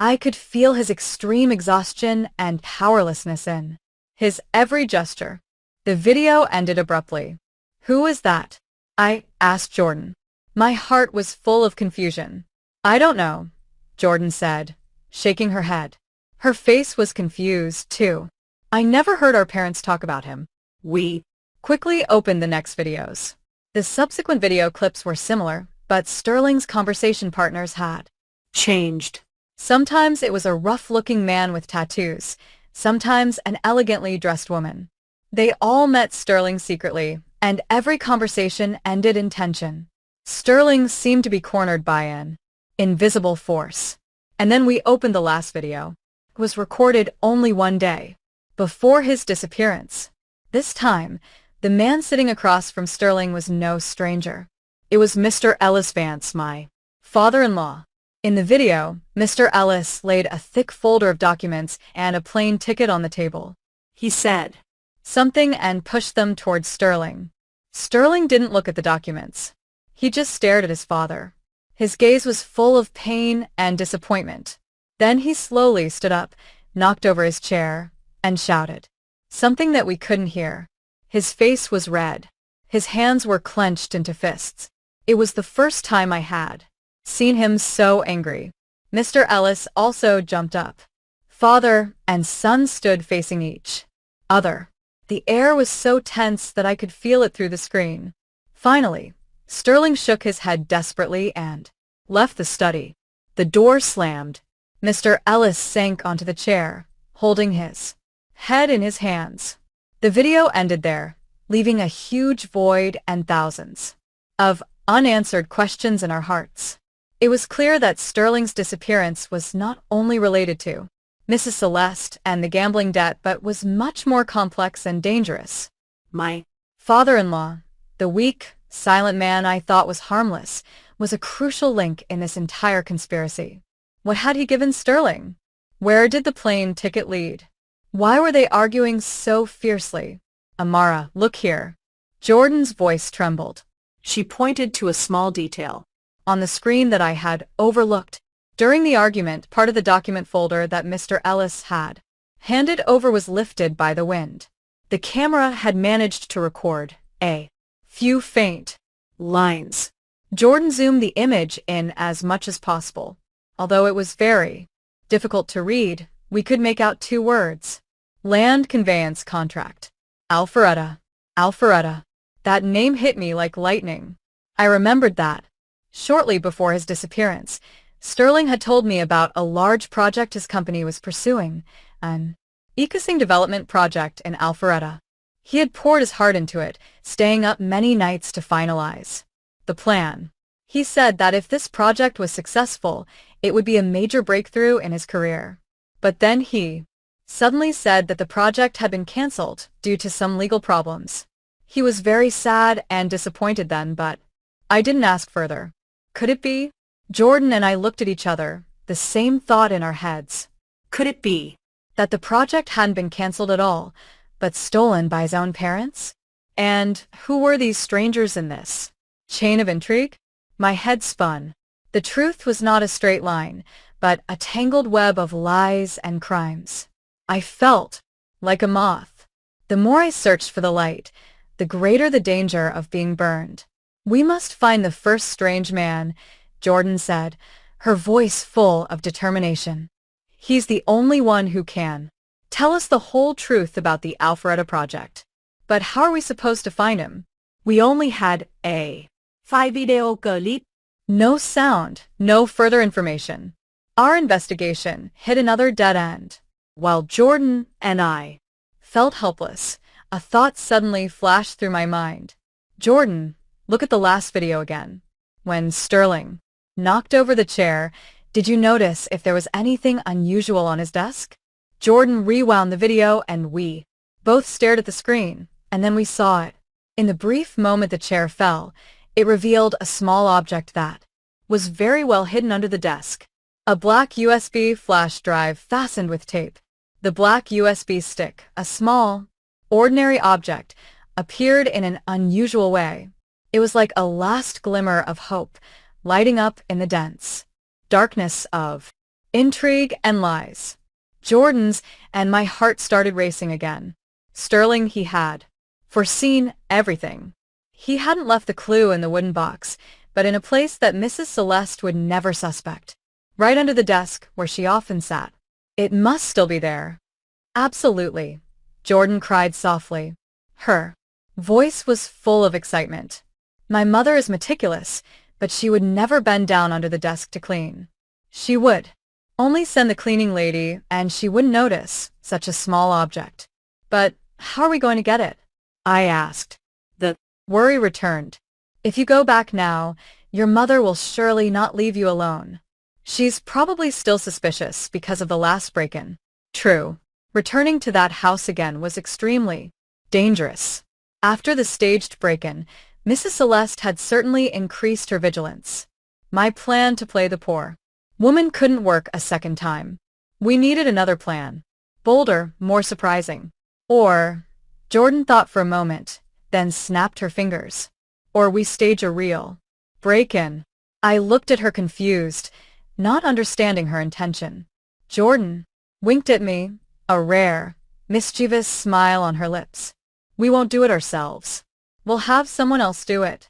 I could feel his extreme exhaustion and powerlessness in his every gesture. The video ended abruptly. "Who is that?" I asked Jordan. My heart was full of confusion. "I don't know," Jordan said, shaking her head. Her face was confused, too. "I never heard our parents talk about him." We quickly opened the next videos. The subsequent video clips were similar, but Sterling's conversation partners had changed. Sometimes it was a rough-looking man with tattoos, sometimes an elegantly dressed woman. They all met Sterling secretly, and every conversation ended in tension. Sterling seemed to be cornered by an invisible force. And then we opened the last video. It was recorded only 1 day before his disappearance. This time, the man sitting across from Sterling was no stranger. It was Mr. Ellis Vance, my father-in-law. In the video, Mr. Ellis laid a thick folder of documents and a plane ticket on the table. He said something and pushed them towards Sterling. Sterling didn't look at the documents. He just stared at his father. His gaze was full of pain and disappointment. Then he slowly stood up, knocked over his chair, and shouted something that we couldn't hear. His face was red. His hands were clenched into fists. It was the first time I had seen him so angry. Mr. Ellis also jumped up. Father and son stood facing each other. The air was so tense that I could feel it through the screen. Finally, Sterling shook his head desperately and left the study. The door slammed. Mr. Ellis sank onto the chair, holding his head in his hands. The video ended there, leaving a huge void and thousands of unanswered questions in our hearts. It was clear that Sterling's disappearance was not only related to Mrs. Celeste and the gambling debt, but was much more complex and dangerous. My father-in-law, the weak, silent man I thought was harmless, was a crucial link in this entire conspiracy. What had he given Sterling? Where did the plane ticket lead? Why were they arguing so fiercely? "Amara, look here." Jordan's voice trembled. She pointed to a small detail on the screen that I had overlooked. During the argument, part of the document folder that Mr. Ellis had handed over was lifted by the wind. The camera had managed to record a few faint lines. Jordan zoomed the image in as much as possible. Although it was very difficult to read, we could make out 2 words. Land conveyance contract. Alpharetta. Alpharetta. That name hit me like lightning. I remembered that shortly before his disappearance, Sterling had told me about a large project his company was pursuing, an ecosystem development project in Alpharetta. He had poured his heart into it, staying up many nights to finalize the plan. He said that if this project was successful, it would be a major breakthrough in his career. But then he suddenly said that the project had been cancelled due to some legal problems. He was very sad and disappointed then, but I didn't ask further. Could it be? Jordan and I looked at each other, the same thought in our heads. Could it be That the project hadn't been cancelled at all, but stolen by his own parents? And who were these strangers in this chain of intrigue? My head spun. The truth was not a straight line, but a tangled web of lies and crimes. I felt like a moth. The more I searched for the light, the greater the danger of being burned. We must find the first strange man, Jordan said, her voice full of determination. He's the only one who can tell us the whole truth about the Alpharetta project. But how are we supposed to find him? We only had a file video clip? no sound, no further information. Our investigation hit another dead end. While Jordan and I felt helpless, a thought suddenly flashed through my mind. Jordan, look at the last video again. When Sterling knocked over the chair, did you notice if there was anything unusual on his desk? Jordan rewound the video and we both stared at the screen, and then we saw it. In the brief moment the chair fell, it revealed a small object that was very well hidden under the desk. A black USB flash drive fastened with tape. The black USB stick, a small, ordinary object, appeared in an unusual way. It was like a last glimmer of hope, lighting up in the dense darkness of intrigue and lies. Jordan's and my heart started racing again. Sterling, he had foreseen everything. He hadn't left the clue in the wooden box, but in a place that Mrs. Celeste would never suspect. Right under the desk where she often sat. It must still be there. Absolutely, Jordan cried softly. Her voice was full of excitement. My mother is meticulous, but she would never bend down under the desk to clean. She would only send the cleaning lady, and she wouldn't notice such a small object. But how are we going to get it? I asked. The worry returned. If you go back now, your mother will surely not leave you alone. She's probably still suspicious because of the last break-in. True. Returning to that house again was extremely dangerous. After the staged break-in, Mrs. Celeste had certainly increased her vigilance. My plan to play the poor woman couldn't work a second time. We needed another plan. Bolder, more surprising. Or, Jordan thought for a moment, then snapped her fingers. Or we stage a real break-in. I looked at her confused, not understanding her intention. Jordan winked at me, a rare, mischievous smile on her lips. We won't do it ourselves. We'll have someone else do it.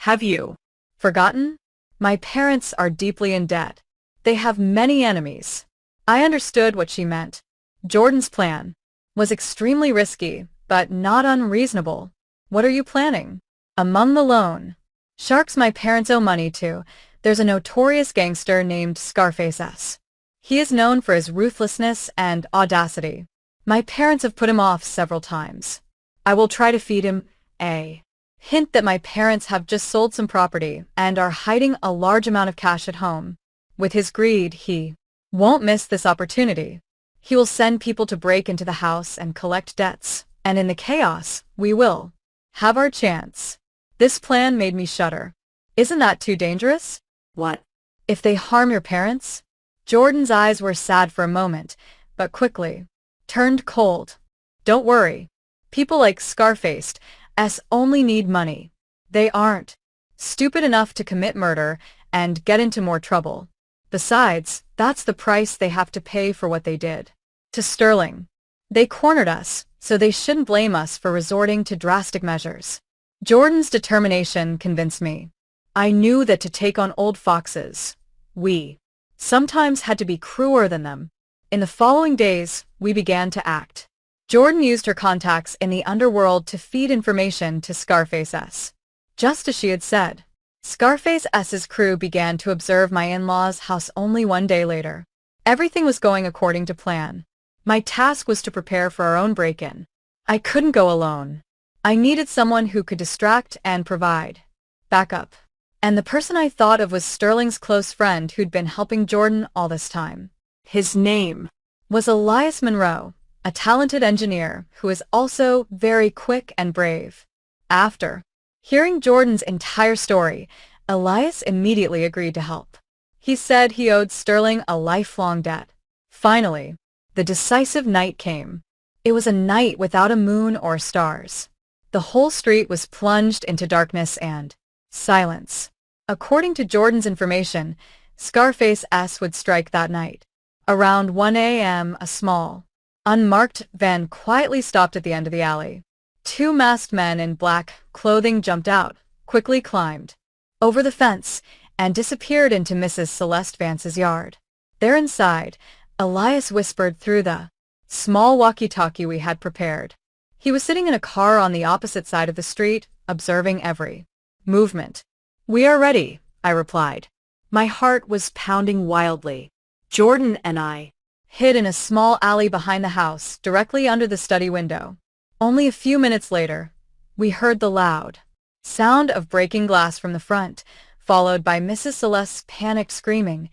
Have you Forgotten? My parents are deeply in debt. They have many enemies. I understood what she meant. Jordan's plan was extremely risky, but not unreasonable. What are you planning? Among the loan sharks my parents owe money to, there's a notorious gangster named Scarface S. He is known for his ruthlessness and audacity. My parents have put him off several times. I will try to feed him a hint that my parents have just sold some property and are hiding a large amount of cash at home. With his greed, he won't miss this opportunity. He will send people to break into the house and collect debts, and in the chaos, we will have our chance. This plan made me shudder. Isn't that too dangerous? what? If they harm your parents? Jordan's eyes were sad for a moment, but quickly turned cold. Don't worry. People like Scarface S only need money. They aren't stupid enough to commit murder and get into more trouble. Besides, that's the price they have to pay for what they did to Sterling. They cornered us, so they shouldn't blame us for resorting to drastic measures. Jordan's determination convinced me. I knew that to take on old foxes, we sometimes had to be crueler than them. In the following days, we began to act. Jordan used her contacts in the underworld to feed information to Scarface S. Just as she had said. Scarface S's crew began to observe my in-laws' house only one day later. Everything was going according to plan. My task was to prepare for our own break-in. I couldn't go alone. I needed someone who could distract and provide backup. And the person I thought of was Sterling's close friend who'd been helping Jordan all this time. His name Was Elias Monroe, a talented engineer who is also very quick and brave. After hearing Jordan's entire story, Elias immediately agreed to help. He said he owed Sterling a lifelong debt. Finally, the decisive night came. It was a night without a moon or stars. The whole street was plunged into darkness and silence. According to Jordan's information, Scarface S would strike that night. Around 1 a.m., a small, unmarked van quietly stopped at the end of the alley. Two masked men in black clothing jumped out, quickly climbed over the fence, and disappeared into Mrs. Celeste Vance's yard. There inside, Elias whispered through the small walkie-talkie we had prepared. He was sitting in a car on the opposite side of the street, observing every movement. "We are ready," I replied. My heart was pounding wildly. Jordan and I Hid in a small alley behind the house, directly under the study window. Only a few minutes later, we heard the loud sound of breaking glass from the front, followed by Mrs. Celeste's panicked screaming,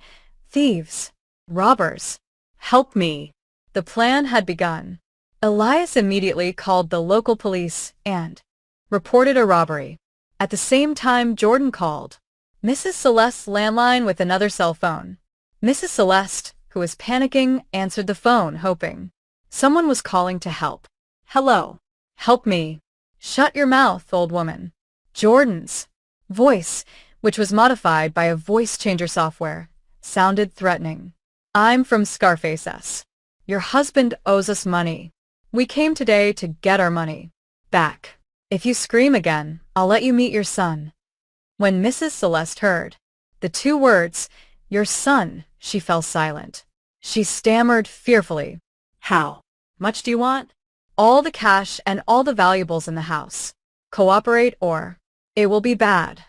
"Thieves! Robbers! Help me!" The plan had begun. Elias immediately called the local police and reported a robbery. At the same time, Jordan called Mrs. Celeste's landline with another cell phone. Mrs. Celeste, who was panicking, answered the phone, hoping someone was calling to help. "Hello. "Help me." "Shut your mouth, old woman." Jordan's voice, which was modified by a voice changer software, sounded threatening. "I'm from Scarface S. Your husband owes us money. We came today to get our money back. If you scream again, I'll let you meet your son." When Mrs. Celeste heard the two words, "your son," she fell silent. She stammered fearfully. "How much do you want?" "All the cash and all the valuables in the house. Cooperate or it will be bad."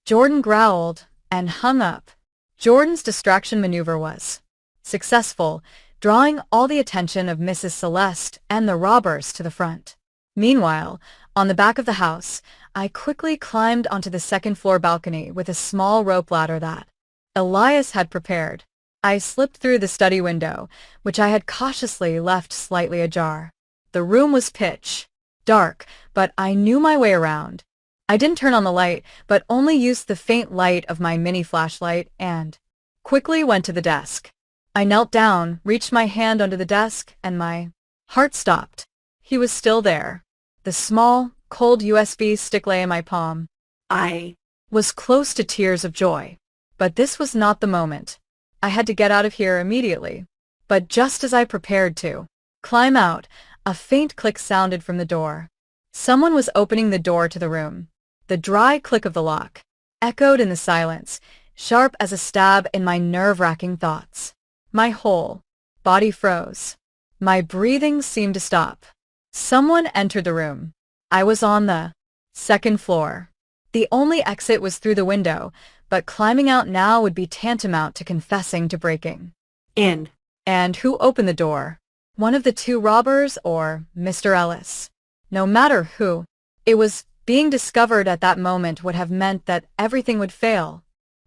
Jordan growled and hung up. Jordan's distraction maneuver was successful, drawing all the attention of Mrs. Celeste and the robbers to the front. Meanwhile, on the back of the house, I quickly climbed onto the second-floor balcony with a small rope ladder that Elias had prepared. I slipped through the study window, which I had cautiously left slightly ajar. The room was pitch dark, but I knew my way around. I didn't turn on the light, but only used the faint light of my mini flashlight and quickly went to the desk. I knelt down, reached my hand under the desk, and my heart stopped. He was still there. The small, cold USB stick lay in my palm. I was close to tears of joy. But this was not the moment. I had to get out of here immediately. But just as I prepared to climb out, a faint click sounded from the door. Someone was opening the door to the room. The dry click of the lock echoed in the silence, sharp as a stab in my nerve-wracking thoughts. My whole body froze. My breathing seemed to stop. Someone entered the room. I was on the second floor. The only exit was through the window, but climbing out now would be tantamount to confessing to breaking "In." And who opened the door? One of the two robbers or Mr. Ellis? No matter who, it was being discovered at that moment would have meant that everything would fail.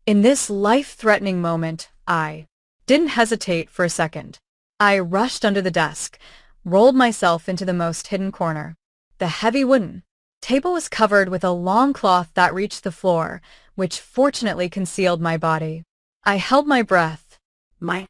In this life-threatening moment, I didn't hesitate for a second. I rushed under the desk, rolled myself into the most hidden corner. The heavy wooden table was covered with a long cloth that reached the floor, which fortunately concealed my body. I held my breath. My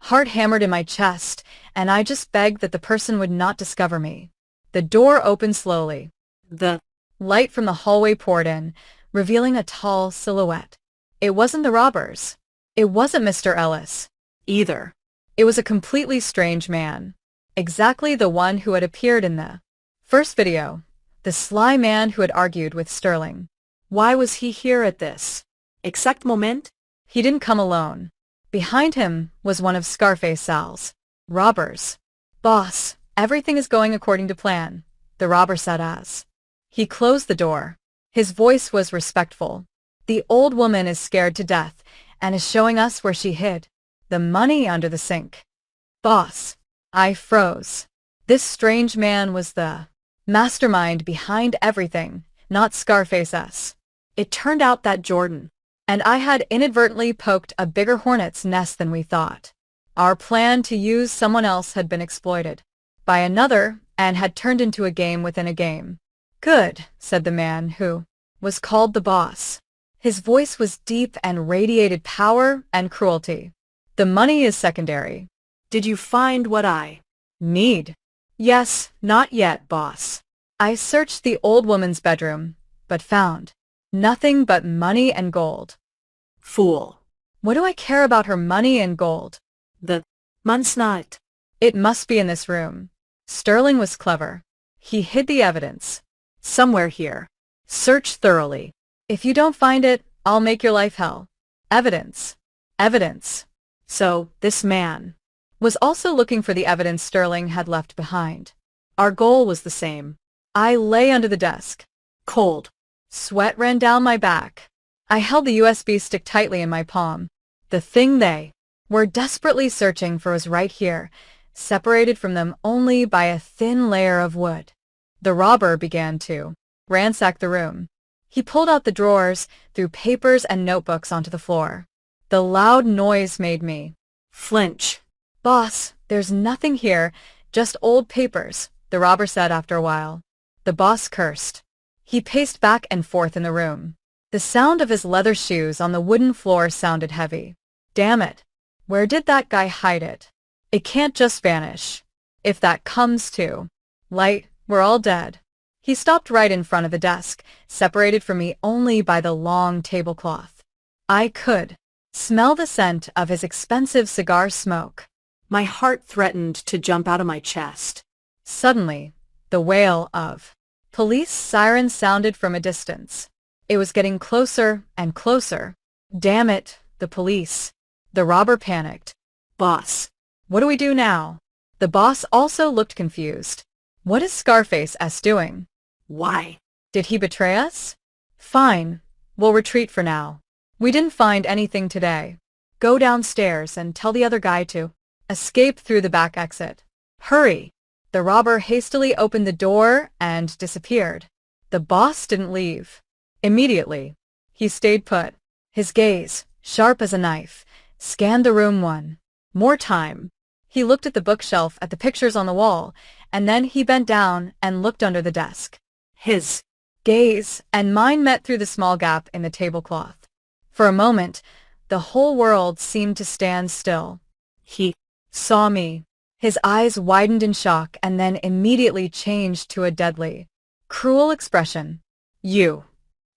heart hammered in my chest, and I just begged that the person would not discover me. The door opened slowly. The light from the hallway poured in, revealing a tall silhouette. It wasn't the robbers. It wasn't Mr. Ellis either. It was a completely strange man. Exactly the one who had appeared in the first video. The sly man who had argued with Sterling. Why was he here at this exact moment? He didn't come alone. Behind him was one of Scarface Sal's robbers. "Boss, everything is going according to plan," the robber said as he closed the door. His voice was respectful. "The old woman is scared to death and is showing us where she hid the money under the sink." "Boss." I froze. This strange man was the mastermind behind everything, not Scarface S. It turned out that Jordan And I had inadvertently poked a bigger hornet's nest than we thought. Our plan to use someone else had been exploited by another and had turned into a game within a game. Good, said the man who was called the boss. His voice was deep and radiated power and cruelty. The money is secondary. Did you find what I Need? Yes, not yet, boss. I searched the old woman's bedroom, but found nothing but money and gold. Fool. What do I care about her money and gold? The month's not. It must be in this room. Sterling was clever. He hid the evidence. Somewhere here. Search thoroughly. If you don't find it, I'll make your life hell. Evidence. Evidence. So, this man Was also looking for the evidence Sterling had left behind. Our goal was the same. I lay under the desk. Cold. Sweat ran down my back. I held the USB stick tightly in my palm. The thing they were desperately searching for was right here, separated from them only by a thin layer of wood. The robber began to ransack the room. He pulled out the drawers, threw papers and notebooks onto the floor. The loud noise made me flinch. Boss, there's nothing here, just old papers, the robber said after a while. The boss cursed. He paced back and forth in the room. The sound of his leather shoes on the wooden floor sounded heavy. Damn it. Where did that guy hide it? It can't just vanish. If that comes to light, we're all dead. He stopped right in front of the desk, separated from me only by the long tablecloth. I could smell the scent of his expensive cigar smoke. My heart threatened to jump out of my chest. Suddenly, the wail of police sirens sounded from a distance. It was getting closer and closer. Damn it, the police. The robber panicked. Boss. What do we do now? The boss also looked confused. What is Scarface S doing? Why? Did he betray us? Fine. We'll retreat for now. We didn't find anything today. Go downstairs and tell the other guy to escape through the back exit. Hurry. The robber hastily opened the door and disappeared. The boss didn't leave. Immediately, he stayed put. His gaze, sharp as a knife, scanned the room one more time. He looked at the bookshelf at the pictures on the wall, and then he bent down and looked under the desk. His gaze and mine met through the small gap in the tablecloth. For a moment, the whole world seemed to stand still. He saw me. His eyes widened in shock and then immediately changed to a deadly, cruel expression. You.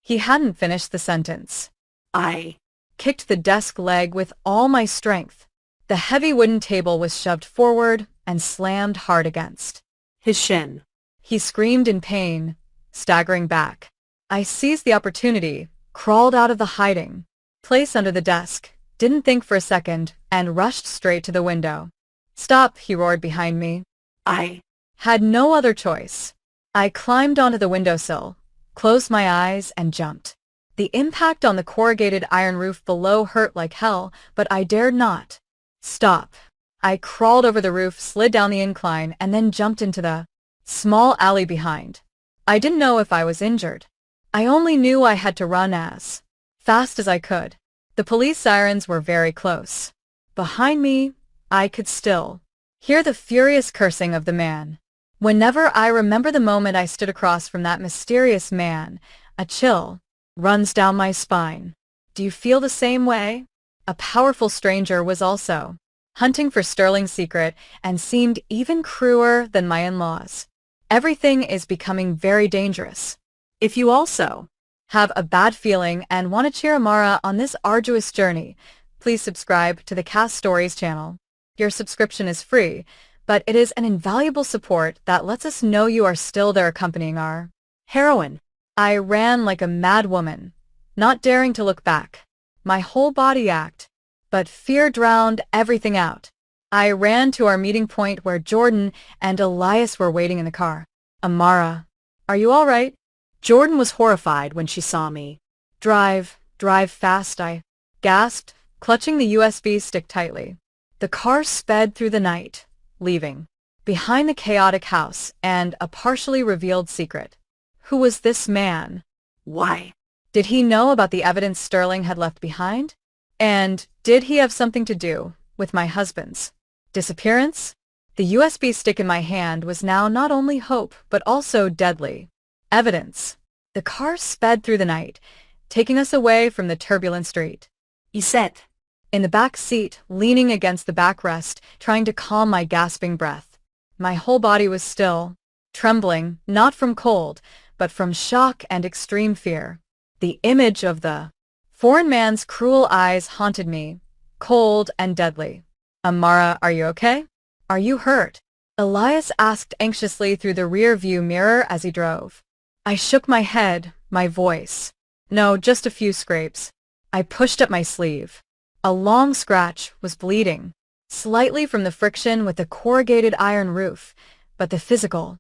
He hadn't finished the sentence. I kicked the desk leg with all my strength. The heavy wooden table was shoved forward and slammed hard against his shin. He screamed in pain, staggering back. I seized the opportunity, crawled out of the hiding place under the desk, didn't think for a second, and rushed straight to the window. Stop, he roared behind me. I had no other choice. I climbed onto the windowsill, closed my eyes, and jumped. The impact on the corrugated iron roof below hurt like hell, but I dared not stop. I crawled over the roof, slid down the incline, and then jumped into the small alley behind. I didn't know if I was injured. I only knew I had to run as fast as I could. The police sirens were very close. Behind me, I could still hear the furious cursing of the man. Whenever I remember the moment I stood across from that mysterious man, a chill runs down my spine. Do you feel the same way? A powerful stranger was also hunting for Sterling's secret and seemed even crueler than my in-laws. Everything is becoming very dangerous. If you also have a bad feeling and want to cheer Amara on this arduous journey, please subscribe to the Cast Stories channel. Your subscription is free, but it is an invaluable support that lets us know you are still there accompanying our heroine. I ran like a mad woman, not daring to look back. My whole body ached, but fear drowned everything out. I ran to our meeting point where Jordan and Elias were waiting in the car. Amara, are you all right? Jordan was horrified when she saw me. Drive fast, I gasped, clutching the USB stick tightly. The car sped through the night, leaving behind the chaotic house, and a partially revealed secret. Who was this man? Why? Did he know about the evidence Sterling had left behind? And did he have something to do with my husband's disappearance? The USB stick in my hand was now not only hope, but also deadly evidence. The car sped through the night, taking us away from the turbulent street. Isette. In the back seat, leaning against the backrest, trying to calm my gasping breath. My whole body was still, trembling, not from cold, but from shock and extreme fear. The image of the foreign man's cruel eyes haunted me, cold and deadly. Amara, are you okay? Are you hurt? Elias asked anxiously through the rear-view mirror as he drove. I shook my head, my voice. No, just a few scrapes. I pushed up my sleeve. A long scratch was bleeding, slightly from the friction with the corrugated iron roof, but the physical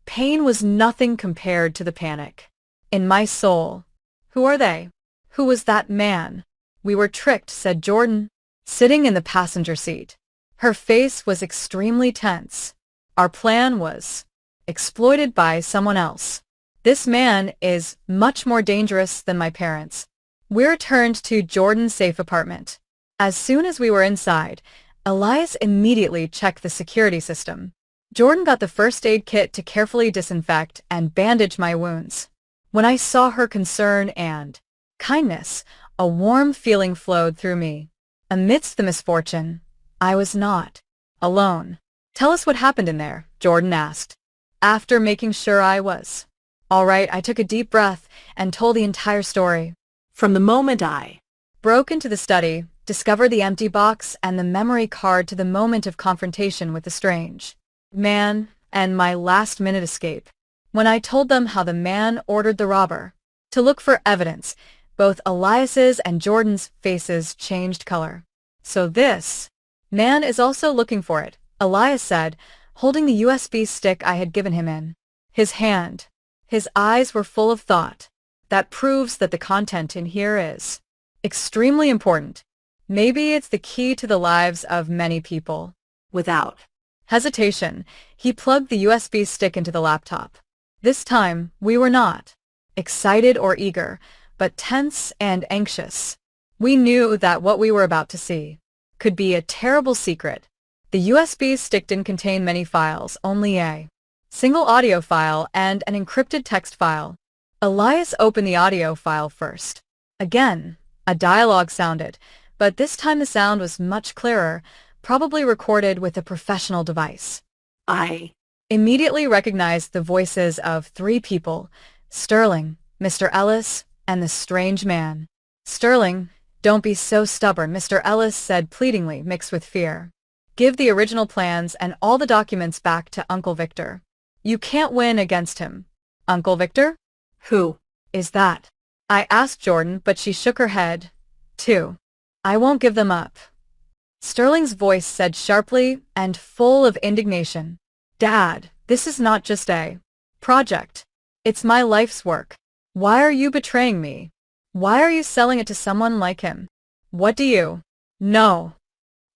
pain was nothing compared to the panic. In my soul, who are they? Who was that man? We were tricked, said Jordan, sitting in the passenger seat. Her face was extremely tense. Our plan was exploited by someone else. This man is much more dangerous than my parents. We returned to Jordan's safe apartment. As soon as we were inside, Elias immediately checked the security system. Jordan got the first aid kit to carefully disinfect and bandage my wounds. When I saw her concern and kindness, a warm feeling flowed through me. Amidst the misfortune, I was not alone. Tell us what happened in there, Jordan asked. After making sure I was all right, I took a deep breath and told the entire story. From the moment I broke into the study, discovered the empty box and the memory card to the moment of confrontation with the strange man and my last-minute escape. When I told them how the man ordered the robber to look for evidence, both Elias's and Jordan's faces changed color. So this man is also looking for it, Elias said, holding the USB stick I had given him in his hand. His eyes were full of thought. That proves that the content in here is extremely important. Maybe it's the key to the lives of many people. Without hesitation, he plugged the USB stick into the laptop. This time, we were not excited or eager, but tense and anxious. We knew that what we were about to see could be a terrible secret. The USB stick didn't contain many files, only a single audio file and an encrypted text file. Elias opened the audio file first. Again, a dialogue sounded, but this time the sound was much clearer, probably recorded with a professional device. I immediately recognized the voices of three people, Sterling, Mr. Ellis, and the strange man. Sterling, don't be so stubborn, Mr. Ellis said pleadingly, mixed with fear. Give the original plans and all the documents back to Uncle Victor. You can't win against him. Uncle Victor? Who is that? I asked Jordan, but she shook her head, too. I won't give them up. Sterling's voice said sharply and full of indignation. Dad, this is not just a project. It's my life's work. Why are you betraying me? Why are you selling it to someone like him? What do you know?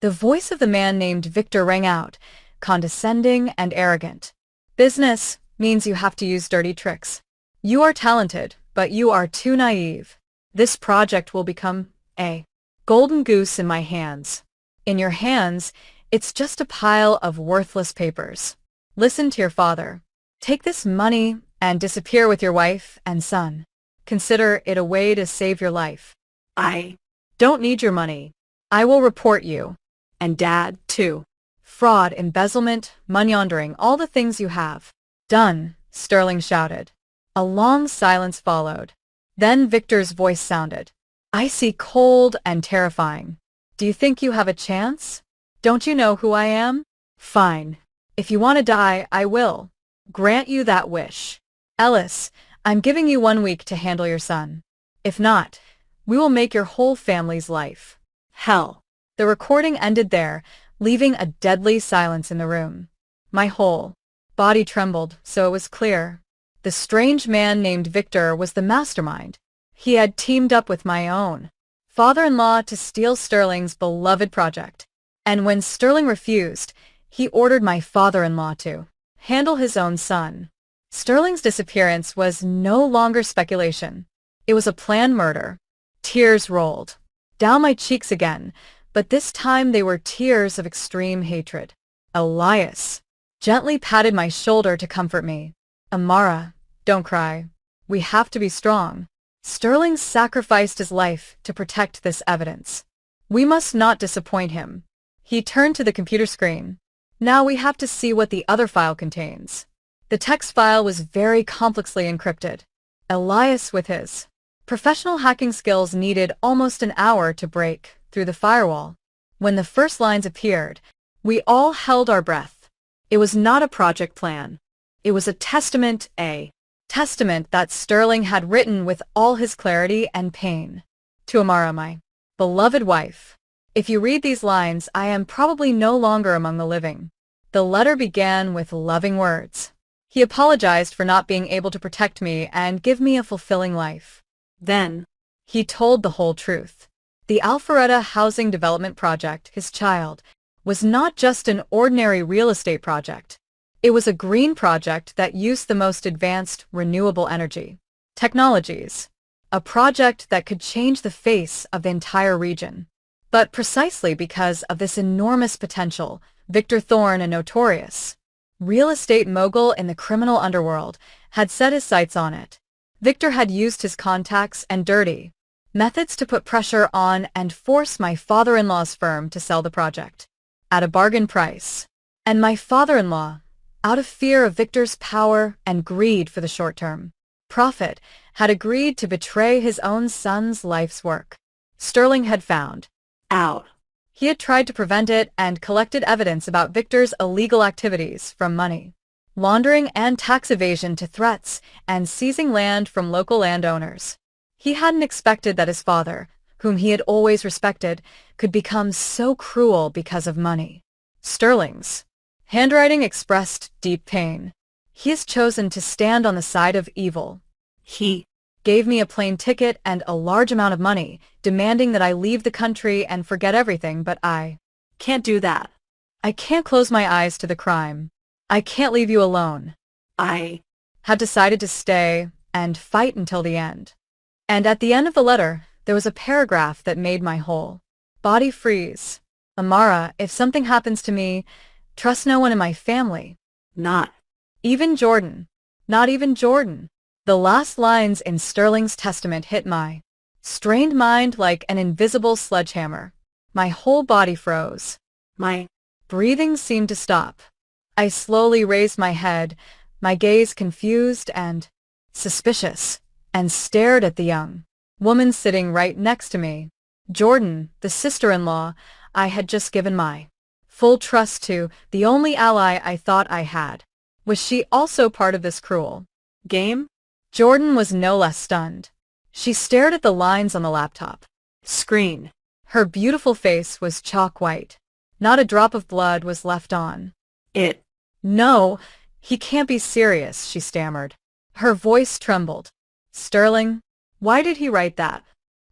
The voice of the man named Victor rang out, condescending and arrogant. Business means you have to use dirty tricks. You are talented, but you are too naive. This project will become a golden goose in my hands. In your hands, it's just a pile of worthless papers. Listen to your father. Take this money and disappear with your wife and son. Consider it a way to save your life. I don't need your money. I will report you. And Dad, too. Fraud, embezzlement, money laundering, all the things you have done, Sterling shouted. A long silence followed. Then Victor's voice sounded. Icy cold and terrifying. Do you think you have a chance? Don't you know who I am? Fine. If you want to die, I will grant you that wish. Ellis, I'm giving you 1 week to handle your son. If not, we will make your whole family's life hell. The recording ended there, leaving a deadly silence in the room. My whole body trembled, so it was clear. The strange man named Victor was the mastermind. He had teamed up with my own father-in-law to steal Sterling's beloved project. And when Sterling refused, He ordered my father-in-law to handle his own son. Sterling's disappearance was no longer speculation. It was a planned murder. Tears rolled down my cheeks again, but this time they were tears of extreme hatred. Elias gently patted my shoulder to comfort me. Amara, don't cry. We have to be strong. Sterling sacrificed his life to protect this evidence. We must not disappoint him. He turned to the computer screen. Now we have to see what the other file contains. The text file was very complexly encrypted. Elias, with his professional hacking skills, needed almost an hour to break through the firewall. When the first lines appeared, we all held our breath. It was not a project plan. It was a testament that Sterling had written with all his clarity and pain. To Amara, my beloved wife. If you read these lines, I am probably no longer among the living. The letter began with loving words. He apologized for not being able to protect me and give me a fulfilling life. Then, he told the whole truth. The Alpharetta Housing Development Project, his child, was not just an ordinary real estate project. It was a green project that used the most advanced renewable energy technologies. A project that could change the face of the entire region. But precisely because of this enormous potential, Victor Thorne, a notorious real estate mogul in the criminal underworld, had set his sights on it. Victor had used his contacts and dirty methods to put pressure on and force my father-in-law's firm to sell the project at a bargain price. And my father-in-law, out of fear of Victor's power and greed for the short-term profit, had agreed to betray his own son's life's work. Sterling had found out. He had tried to prevent it and collected evidence about Victor's illegal activities, from money laundering and tax evasion to threats and seizing land from local landowners. He hadn't expected that his father, whom he had always respected, could become so cruel because of money. Sterling's handwriting expressed deep pain. He has chosen to stand on the side of evil. He gave me a plane ticket and a large amount of money, demanding that I leave the country and forget everything, but I can't do that. I can't close my eyes to the crime. I can't leave you alone. I had decided to stay and fight until the end. And at the end of the letter, there was a paragraph that made my whole body freeze. Amara, if something happens to me, trust no one in my family. Not even Jordan. Not even Jordan. The last lines in Sterling's testament hit my strained mind like an invisible sledgehammer. My whole body froze. My breathing seemed to stop. I slowly raised my head, my gaze confused and suspicious, and stared at the young woman sitting right next to me. Jordan, the sister-in-law I had just given my full trust to, the only ally I thought I had. Was she also part of this cruel game? Jordan was no less stunned. She stared at the lines on the laptop screen. Her beautiful face was chalk white. Not a drop of blood was left on it. No, he can't be serious, she stammered. Her voice trembled. Sterling, why did he write that?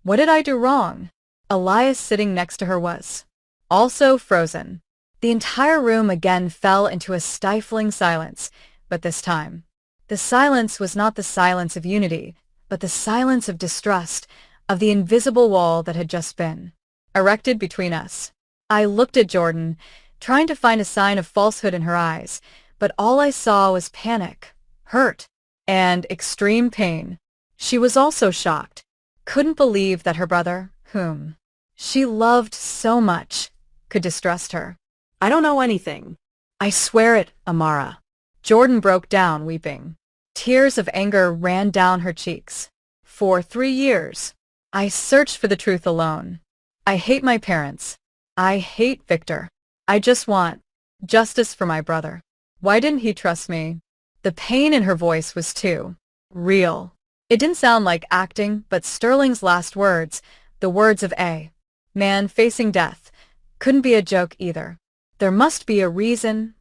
What did I do wrong? Elias, sitting next to her, was also frozen. The entire room again fell into a stifling silence, but this time, the silence was not the silence of unity, but the silence of distrust, of the invisible wall that had just been erected between us. I looked at Jordan, trying to find a sign of falsehood in her eyes, but all I saw was panic, hurt, and extreme pain. She was also shocked, couldn't believe that her brother, whom she loved so much, could distrust her. I don't know anything. I swear it, Amara. Jordan broke down, weeping. Tears of anger ran down her cheeks. For 3 years, I searched for the truth alone. I hate my parents. I hate Victor. I just want justice for my brother. Why didn't he trust me? The pain in her voice was too real. It didn't sound like acting, but Sterling's last words, the words of a man facing death, couldn't be a joke either. There must be a reason,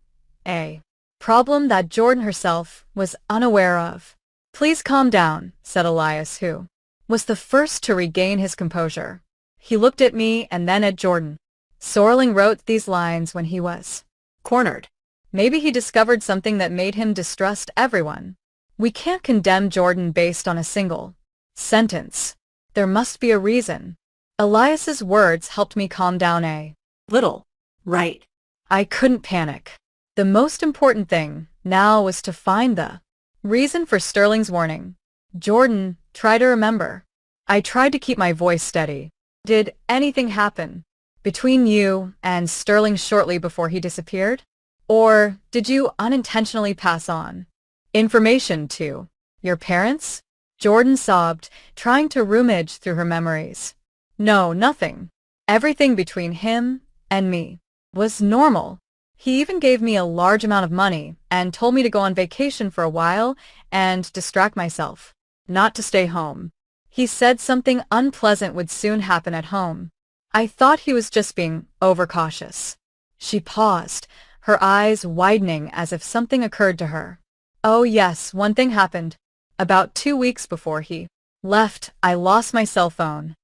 a problem that Jordan herself was unaware of. Please calm down, said Elias, who was the first to regain his composure. He looked at me and then at Jordan. Sterling wrote these lines when he was cornered. Maybe he discovered something that made him distrust everyone. We can't condemn Jordan based on a single sentence. There must be a reason. Elias's words helped me calm down a little. Right. I couldn't panic. The most important thing now was to find the reason for Sterling's warning. Jordan, try to remember. I tried to keep my voice steady. Did anything happen between you and Sterling shortly before he disappeared? Or did you unintentionally pass on information to your parents? Jordan sobbed, trying to rummage through her memories. No, nothing. Everything between him and me was normal. He even gave me a large amount of money and told me to go on vacation for a while and distract myself, not to stay home. He said something unpleasant would soon happen at home. I thought he was just being overcautious. She paused, her eyes widening as if something occurred to her. Oh yes, one thing happened. About 2 weeks before he left, I lost my cell phone.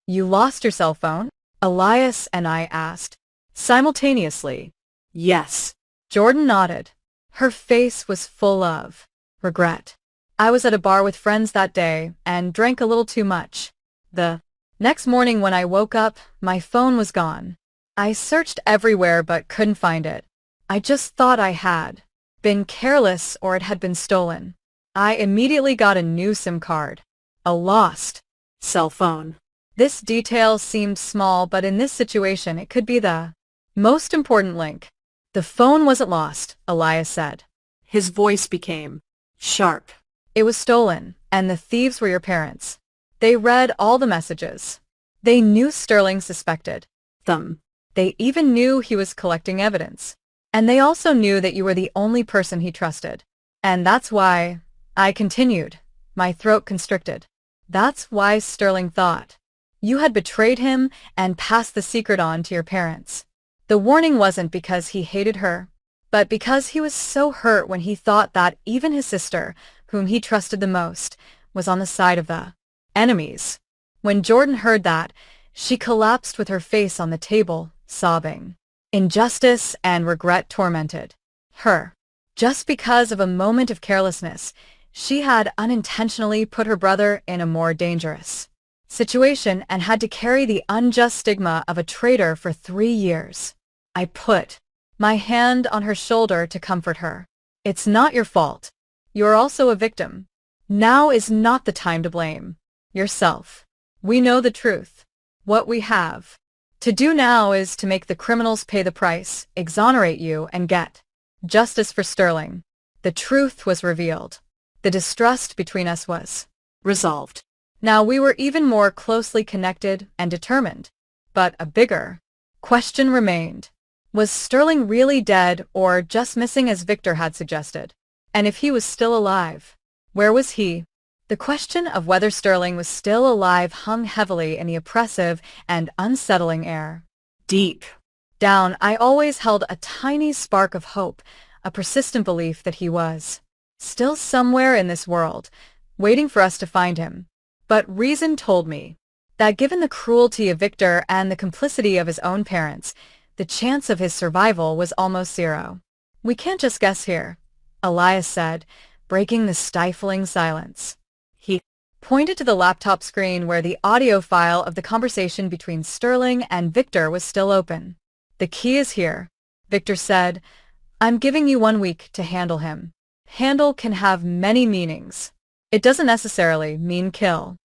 You lost your cell phone? Elias and I asked simultaneously. Yes. Jordan nodded. Her face was full of regret. I was at a bar with friends that day and drank a little too much. The next morning when I woke up, my phone was gone. I searched everywhere but couldn't find it. I just thought I had been careless or it had been stolen. I immediately got a new SIM card. A lost cell phone. This detail seemed small, but in this situation it could be the most important link. The phone wasn't lost, Elias said. His voice became sharp. It was stolen, and the thieves were your parents. They read all the messages. They knew Sterling suspected them. They even knew he was collecting evidence. And they also knew that you were the only person he trusted. And that's why, I continued, my throat constricted. That's why Sterling thought you had betrayed him and passed the secret on to your parents. The warning wasn't because he hated her, but because he was so hurt when he thought that even his sister, whom he trusted the most, was on the side of the enemies. When Jordan heard that, she collapsed with her face on the table, sobbing. Injustice and regret tormented her. Just because of a moment of carelessness, she had unintentionally put her brother in a more dangerous situation and had to carry the unjust stigma of a traitor for 3 years. I put my hand on her shoulder to comfort her. It's not your fault. You're also a victim. Now is not the time to blame yourself. We know the truth. What we have to do now is to make the criminals pay the price, exonerate you, and get justice for Sterling. The truth was revealed. The distrust between us was resolved. Now we were even more closely connected and determined. But a bigger question remained. Was Sterling really dead or just missing as Victor had suggested? And if he was still alive, where was he? The question of whether Sterling was still alive hung heavily in the oppressive and unsettling air. Deep down, I always held a tiny spark of hope, a persistent belief that he was still somewhere in this world, waiting for us to find him. But reason told me that given the cruelty of Victor and the complicity of his own parents, the chance of his survival was almost zero. We can't just guess here, Elias said, breaking the stifling silence. He pointed to the laptop screen where the audio file of the conversation between Sterling and Victor was still open. The key is here, Victor said. I'm giving you 1 week to handle him. Handle can have many meanings. It doesn't necessarily mean kill.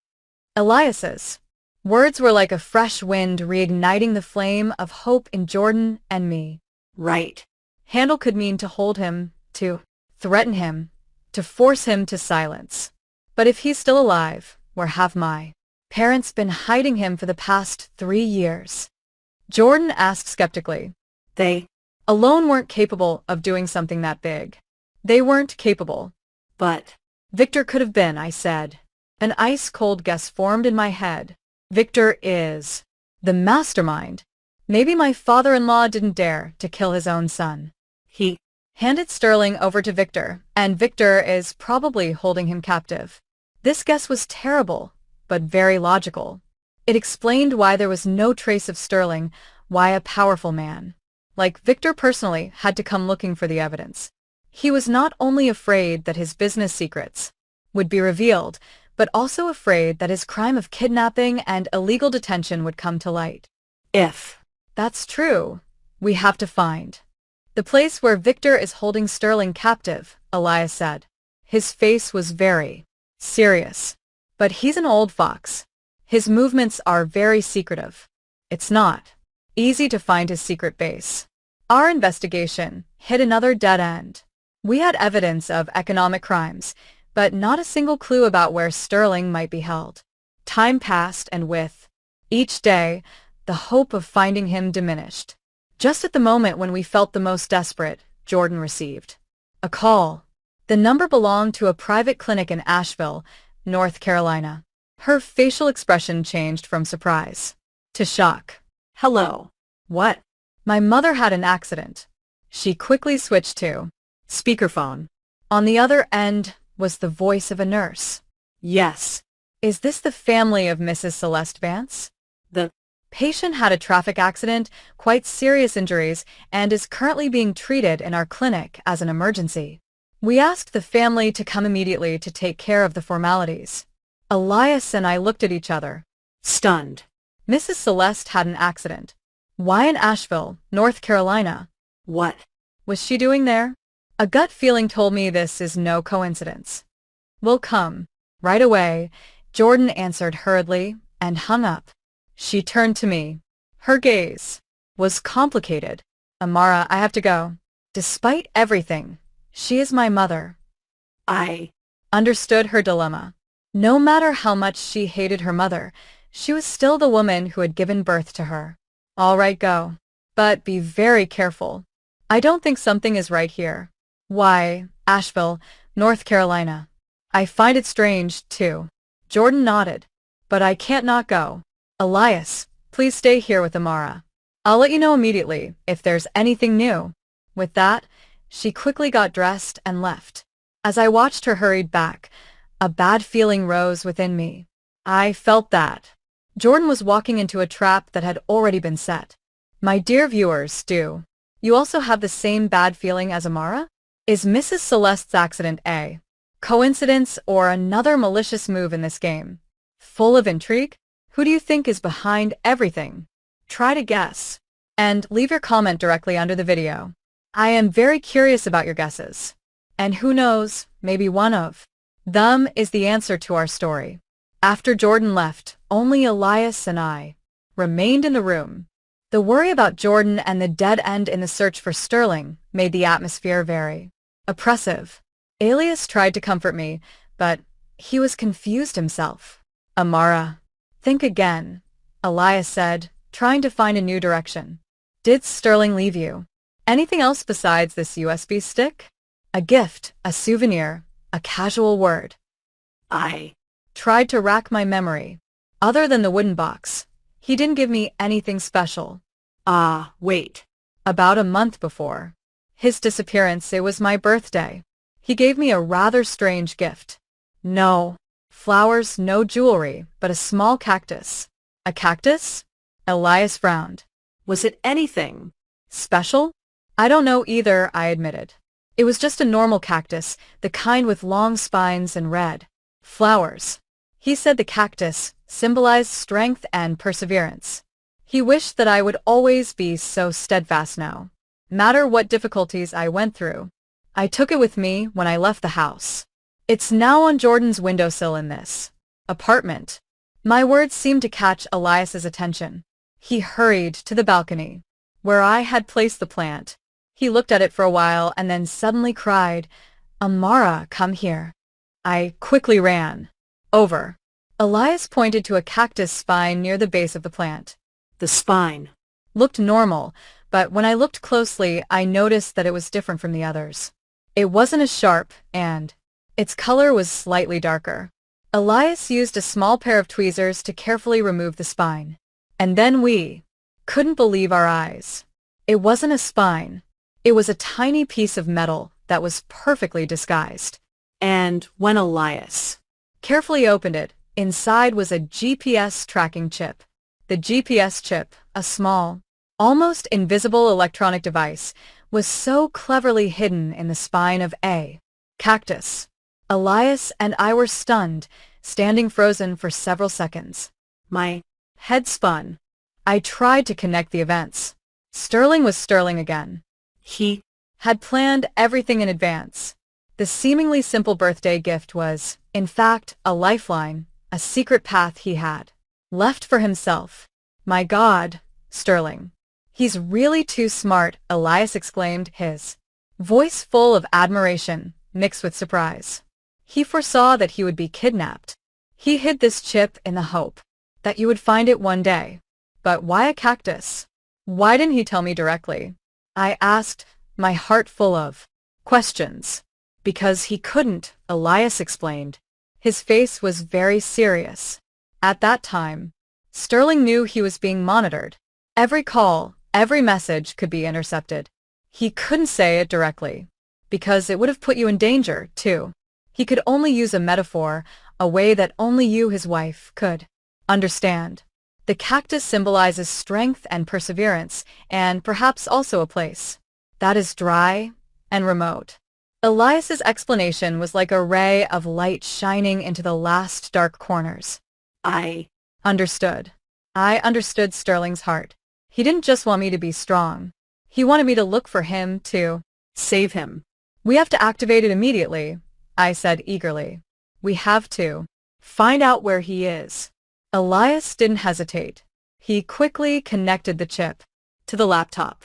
Elias's words were like a fresh wind reigniting the flame of hope in Jordan and me. Right. Handle could mean to hold him, to threaten him, to force him to silence. But if he's still alive, where have my parents been hiding him for the past 3 years? Jordan asked skeptically. They alone weren't capable of doing something that big. They weren't capable. But Victor could have been, I said. An ice-cold guess formed in my head. Victor is the mastermind. Maybe my father-in-law didn't dare to kill his own son. He handed Sterling over to Victor, and Victor is probably holding him captive. This guess was terrible, but very logical. It explained why there was no trace of Sterling, why a powerful man like Victor personally had to come looking for the evidence. He was not only afraid that his business secrets would be revealed, but also afraid that his crime of kidnapping and illegal detention would come to light. If That's true, we have to find the place where Victor is holding Sterling captive, Elias said. His face was very serious. But he's an old fox. His movements are very secretive. It's not easy to find his secret base. Our investigation hit another dead end. We had evidence of economic crimes, but not a single clue about where Sterling might be held. Time passed, and with each day, the hope of finding him diminished. Just at the moment when we felt the most desperate, Jordan received a call. The number belonged to a private clinic in Asheville, North Carolina. Her facial expression changed from surprise to shock. hello. What? My mother had an accident. She quickly switched to Speakerphone. on the other end was the voice of a nurse. Yes. Is this the family of Mrs. Celeste Vance? The Patient had a traffic accident, quite serious injuries, and is currently being treated in our clinic as an emergency. We asked the family to come immediately to take care of the formalities. Elias and I looked at each other, stunned. Mrs. Celeste had an accident. Why in Asheville, North Carolina? What? Was she doing there? A gut feeling told me this is no coincidence. We'll come. Right away, Jordan answered hurriedly and hung up. She turned to me. Her gaze was complicated. Amara, I have to go. Despite everything, she is my mother. I Understood her dilemma. No matter how much she hated her mother, she was still the woman who had given birth to her. All right, go. But be very careful. I don't think something is right here. Why, Asheville, North Carolina. I find it strange, too. Jordan nodded. But I can't not go. Elias, please stay here with Amara. I'll let you know immediately if there's anything new. With that, she quickly got dressed and left. As I watched her hurried back, a bad feeling rose within me. I felt that Jordan was walking into a trap that had already been set. My dear viewers, do you also have the same bad feeling as Amara? Is Mrs. Celeste's accident a coincidence or another malicious move in this game? Full of intrigue? Who do you think is behind everything? Try to guess. And leave your comment directly under the video. I am very curious about your guesses. And who knows, maybe one of them is the answer to our story. After Jordan left, only Elias and I remained in the room. The worry about Jordan and the dead end in the search for Sterling made the atmosphere very oppressive. Elias tried to comfort me, but he was confused himself. Amara, think again, Elias said, trying to find a new direction. Did Sterling leave you anything else besides this USB stick? A gift, a souvenir, a casual word. I Tried to rack my memory. Other than the wooden box, he didn't give me anything special. wait. About a month before his disappearance, it was my birthday. He gave me a rather strange gift. No flowers, no jewelry, but a small cactus. A cactus? Elias frowned. Was it anything Special? I don't know either, I admitted. It was just a normal cactus, the kind with long spines and red flowers. He said the cactus symbolized strength and perseverance. He wished that I would always be so steadfast no matter what difficulties I went through. I took it with me when I left the house. It's now on Jordan's windowsill in this apartment. My words seemed to catch Elias's attention. He hurried to the balcony, where I had placed the plant. He looked at it for a while and then suddenly cried, Amara, come here. I quickly ran over. Elias pointed to a cactus spine near the base of the plant. the spine? Looked normal, but when I looked closely, I noticed that it was different from the others. It wasn't as sharp, and its color was slightly darker. Elias used a small pair of tweezers to carefully remove the spine. And then we couldn't believe our eyes. It wasn't a spine. It was a tiny piece of metal that was perfectly disguised. And when Elias Carefully opened it, inside was a GPS tracking chip. The GPS chip, a small almost invisible electronic device was so cleverly hidden in the spine of a cactus. Elias and I were stunned, standing frozen for several seconds. My head spun. I tried to connect the events. Sterling was Sterling again. He had planned everything in advance. The seemingly simple birthday gift was, in fact, a lifeline, a secret path he had left for himself. My God, Sterling. He's really too smart, Elias exclaimed, his voice full of admiration, mixed with surprise. He foresaw that he would be kidnapped. He hid this chip in the hope that you would find it one day. But why a cactus? Why didn't he tell me directly? I asked, my heart full of questions. Because he couldn't, Elias explained. His face was very serious. At that time, Sterling knew he was being monitored. Every call, every message could be intercepted. He couldn't say it directly, because it would have put you in danger, too. He could only use a metaphor, a way that only you, his wife, could understand. The cactus symbolizes strength and perseverance, and perhaps also a place that is dry and remote. Elias's explanation was like a ray of light shining into the last dark corners. I understood. I understood Sterling's heart. He didn't just want me to be strong. He wanted me to look for him to save him. We have to activate it immediately, I said eagerly. We have to find out where he is. Elias didn't hesitate. He quickly connected the chip to the laptop.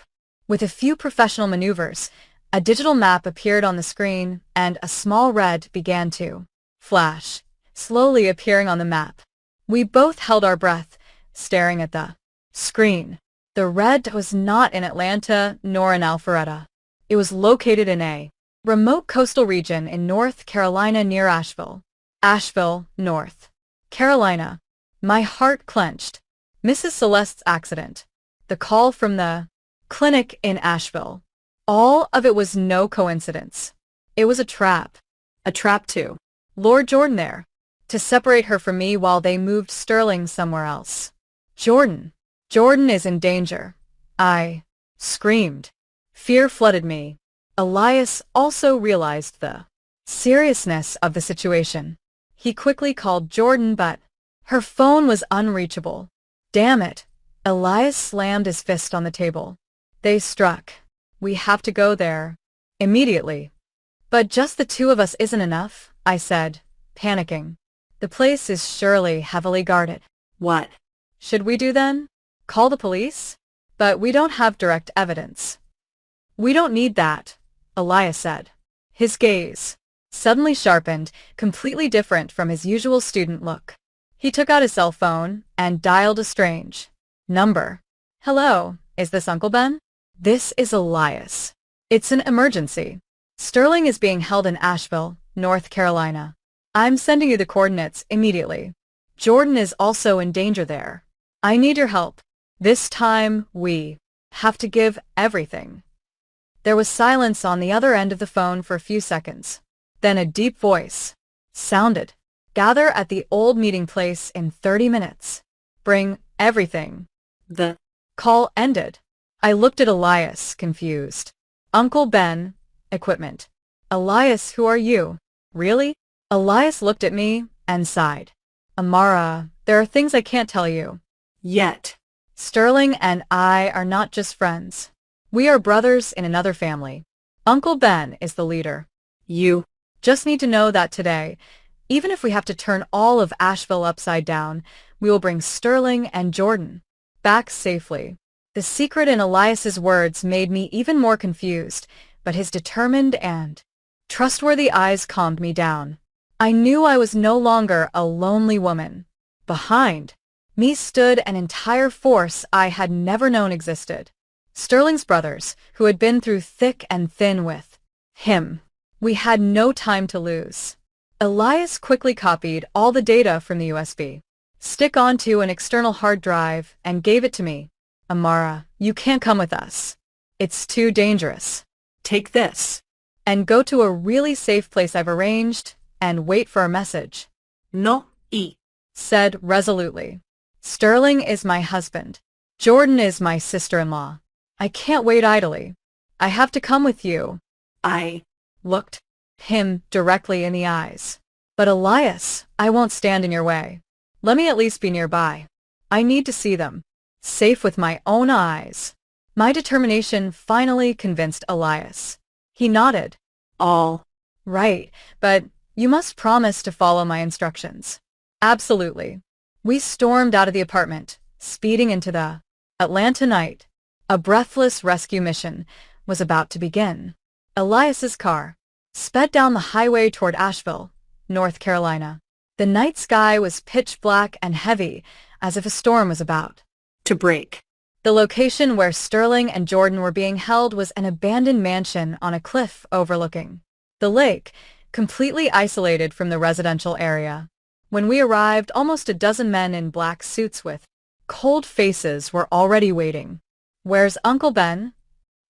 With a few professional maneuvers, a digital map appeared on the screen and a small red began to flash, slowly appearing on the map. We both held our breath, staring at the screen. The red was not in Atlanta nor in Alpharetta. It was located in a remote coastal region in North Carolina near Asheville. Asheville, North Carolina. My heart clenched. Mrs. Celeste's accident. The call from the clinic in Asheville. All of it was no coincidence. It was a trap. A trap to lure Jordan there, to separate her from me while they moved Sterling somewhere else. Jordan. Jordan is in danger. I screamed. Fear flooded me. Elias also realized the seriousness of the situation. He quickly called Jordan, but her phone was unreachable. Damn it. Elias slammed his fist on the table. They struck. We have to go there. Immediately. But just the two of us isn't enough, I said, panicking. The place is surely heavily guarded. What should we do then? Call the police? But we don't have direct evidence. We don't need that, Elias said. His gaze suddenly sharpened, completely different from his usual student look. He took out his cell phone and dialed a strange number. Hello, is this Uncle Ben? This is Elias. It's an emergency. Sterling is being held in Asheville, North Carolina. I'm sending you the coordinates immediately. Jordan is also in danger there. I need your help. This time, we have to give everything. There was silence on the other end of the phone for a few seconds. Then a deep voice sounded. Gather at the old meeting place in 30 minutes. Bring everything. The call ended. I looked at Elias, confused. Uncle Ben, equipment. Elias, who are you? Really? Elias looked at me and sighed. Amara, there are things I can't tell you. Yet. Sterling and I are not just friends. We are brothers in another family. Uncle Ben is the leader. You just need to know that today, even if we have to turn all of Asheville upside down, we will bring Sterling and Jordan back safely. The secret in Elias's words made me even more confused, but his determined and trustworthy eyes calmed me down. I knew I was no longer a lonely woman. Behind me stood an entire force I had never known existed. Sterling's brothers, who had been through thick and thin with him. We had no time to lose. Elias quickly copied all the data from the USB stick onto an external hard drive and gave it to me. Amara, you can't come with us. It's too dangerous. Take this and go to a really safe place I've arranged and wait for a message. No, said resolutely. Sterling is my husband. Jordan is my sister-in-law. I can't wait idly. I have to come with you. I Looked him directly in the eyes. But Elias, I won't stand in your way. Let me at least be nearby. I need to see them. Safe with my own eyes. My determination finally convinced Elias. He nodded. all Right, but you must promise to follow my instructions. Absolutely. We stormed out of the apartment, speeding into the Atlanta night. A breathless rescue mission was about to begin. Elias's car sped down the highway toward Asheville, North Carolina. The night sky was pitch black and heavy, as if a storm was about to break. The location where Sterling and Jordan were being held was an abandoned mansion on a cliff overlooking the lake, completely isolated from the residential area. When we arrived, almost a dozen men in black suits with cold faces were already waiting. "Where's Uncle Ben?"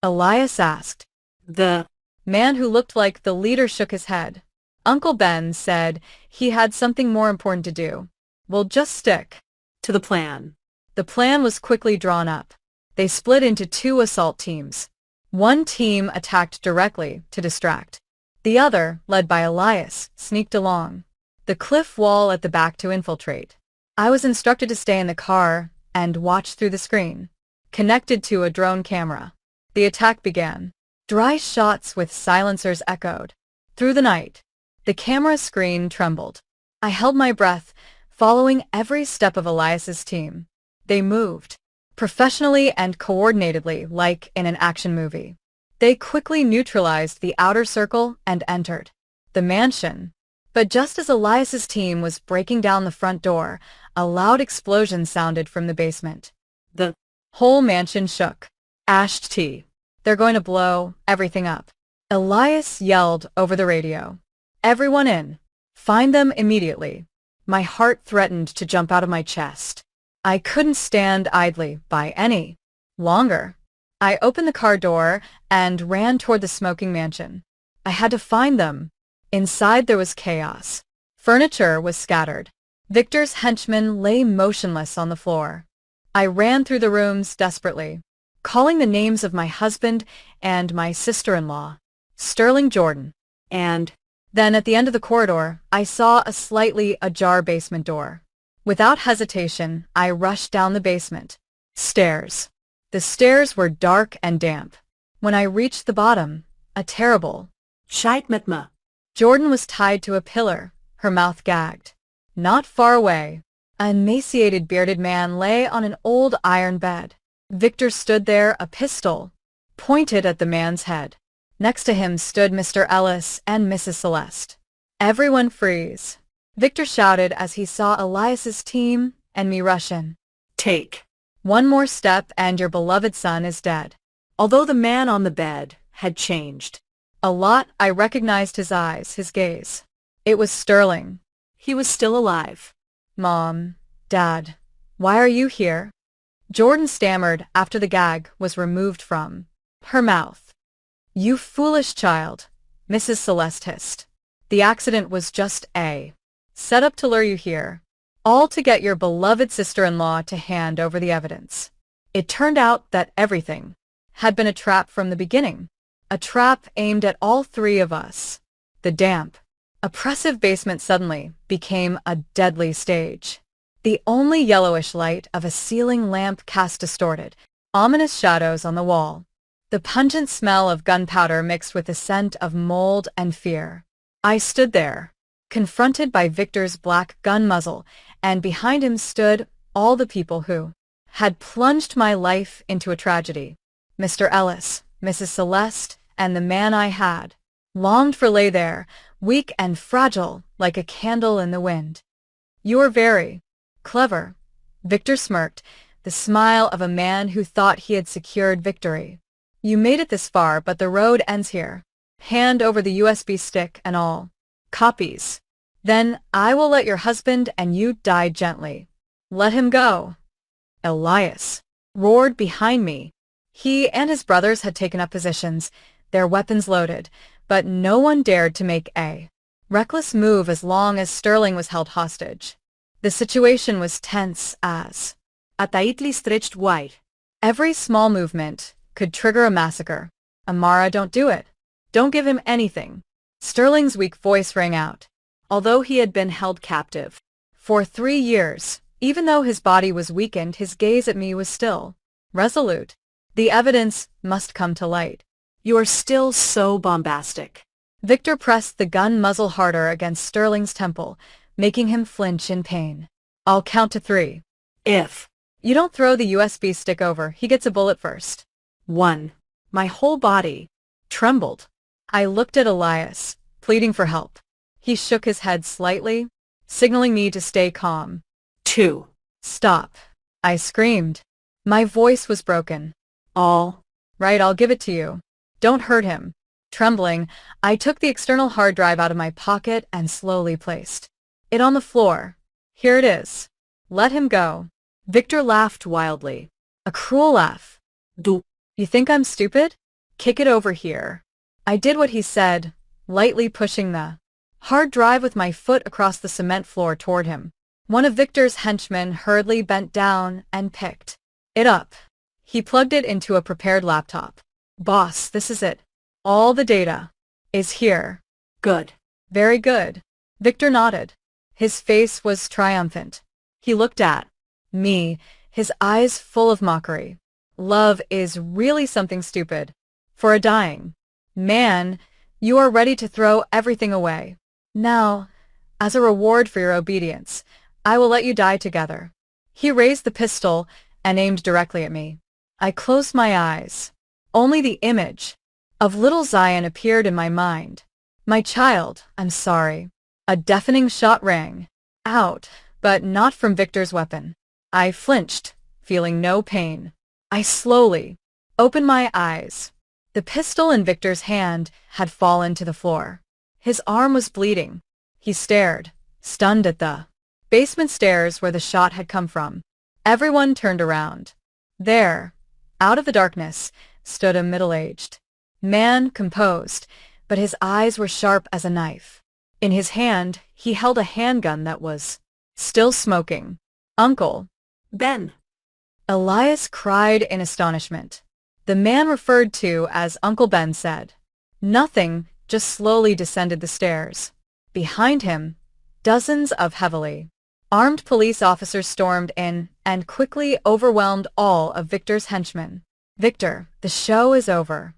Elias asked. The Man who looked like the leader shook his head. Uncle Ben said he had something more important to do. "We'll just stick to the plan. The plan was quickly drawn up. They split into two assault teams. One team attacked directly to distract. The other, led by Elias, sneaked along the cliff wall at the back to infiltrate. I was instructed to stay in the car and watch through the screen, connected to a drone camera. The attack began. Dry shots with silencers echoed through the night. The camera screen trembled. I held my breath, following every step of Elias's team. They moved, professionally and coordinatedly like in an action movie. They quickly neutralized the outer circle and entered the mansion. But just as Elias's team was breaking down the front door, a loud explosion sounded from the basement. The whole mansion shook. Ashed tea. They're going to blow everything up. Elias yelled over the radio. "Everyone in. Find them immediately." My heart threatened to jump out of my chest. I couldn't stand idly by any longer. I opened the car door and ran toward the smoking mansion. I had to find them. Inside there was chaos. Furniture was scattered. Victor's henchmen lay motionless on the floor. I ran through the rooms desperately, calling the names of my husband and my sister-in-law, Sterling Jordan. and Then at the end of the corridor, I saw a slightly ajar basement door. Without hesitation, I rushed down the basement stairs. The stairs were dark and damp. When I reached the bottom, a terrible Scheit mit me. Jordan was tied to a pillar, her mouth gagged. Not far away, an emaciated bearded man lay on an old iron bed. Victor stood there, a pistol pointed at the man's head. Next to him stood Mr. Ellis and Mrs. Celeste. "Everyone freeze," Victor shouted as he saw Elias's team and me rush in. Take. "One more step and your beloved son is dead." Although the man on the bed had changed A lot, I recognized his eyes, his gaze. It was Sterling. he was still alive. "Mom, Dad, why are you here?" Jordan stammered after the gag was removed from her mouth. "You foolish child," Mrs. Celeste hissed. "The accident was just a set up to lure you here, all to get your beloved sister-in-law to hand over the evidence. It turned out that everything had been a trap from the beginning, a trap aimed at all three of us." The damp, oppressive basement suddenly became a deadly stage. The only yellowish light of a ceiling lamp cast distorted, ominous shadows on the wall. The pungent smell of gunpowder mixed with the scent of mold and fear. I stood there, confronted by Victor's black gun muzzle, and behind him stood all the people who had plunged my life into a tragedy. Mr. Ellis, Mrs. Celeste, and the man I had longed for lay there, weak and fragile like a candle in the wind. "You are very clever," Victor smirked, the smile of a man who thought he had secured victory. "You made it this far, but the road ends here. Hand over the USB stick and all copies. Then I will let your husband and you die gently. Let him go." Elias roared behind me. He and his brothers had taken up positions, their weapons loaded, but no one dared to make a reckless move as long as Sterling was held hostage. The situation was tense as Ataitli stretched wide, Every small movement could trigger a massacre. Amara, don't do it. Don't give him anything. Sterling's weak voice rang out. Although he had been held captive For 3 years, even though his body was weakened, his gaze at me was still resolute. The evidence must come to light. You are still so bombastic. Victor pressed the gun muzzle harder against Sterling's temple, making him flinch in pain. I'll count to 3. If You don't throw the USB stick over, he gets a bullet first. 1. My whole body Trembled. I looked at Elias, pleading for help. He shook his head slightly, signaling me to stay calm. 2. Stop. I screamed. My voice was broken. All Right, I'll give it to you. Don't hurt him. Trembling, I took the external hard drive out of my pocket and slowly placed it on the floor. Here it is. Let him go. Victor laughed wildly. A cruel laugh. Do You think I'm stupid? Kick it over here. I did what he said, lightly pushing the hard drive with my foot across the cement floor toward him. One of Victor's henchmen hurriedly bent down and picked it up. He plugged it into a prepared laptop. Boss, this is it. All the data is here. Good. Very good. Victor nodded. His face was triumphant. He looked at me, his eyes full of mockery. Love is really something stupid. For a dying man, you are ready to throw everything away. Now, as a reward for your obedience, I will let you die together. He raised the pistol and aimed directly at me. I closed my eyes. Only the image of little Zion appeared in my mind. My child, I'm sorry. A deafening shot rang out, but not from Victor's weapon. I flinched, feeling no pain. I slowly opened my eyes. The pistol in Victor's hand had fallen to the floor. His arm was bleeding. He stared, stunned at the basement stairs where the shot had come from. Everyone turned around. There, out of the darkness, stood a middle-aged man, composed, but his eyes were sharp as a knife. In his hand, he held a handgun that was still smoking. Uncle Ben. Elias cried in astonishment. The man referred to as Uncle Ben said nothing, just slowly descended the stairs. Behind him, dozens of heavily armed police officers stormed in and quickly overwhelmed all of Victor's henchmen. Victor, the show is over,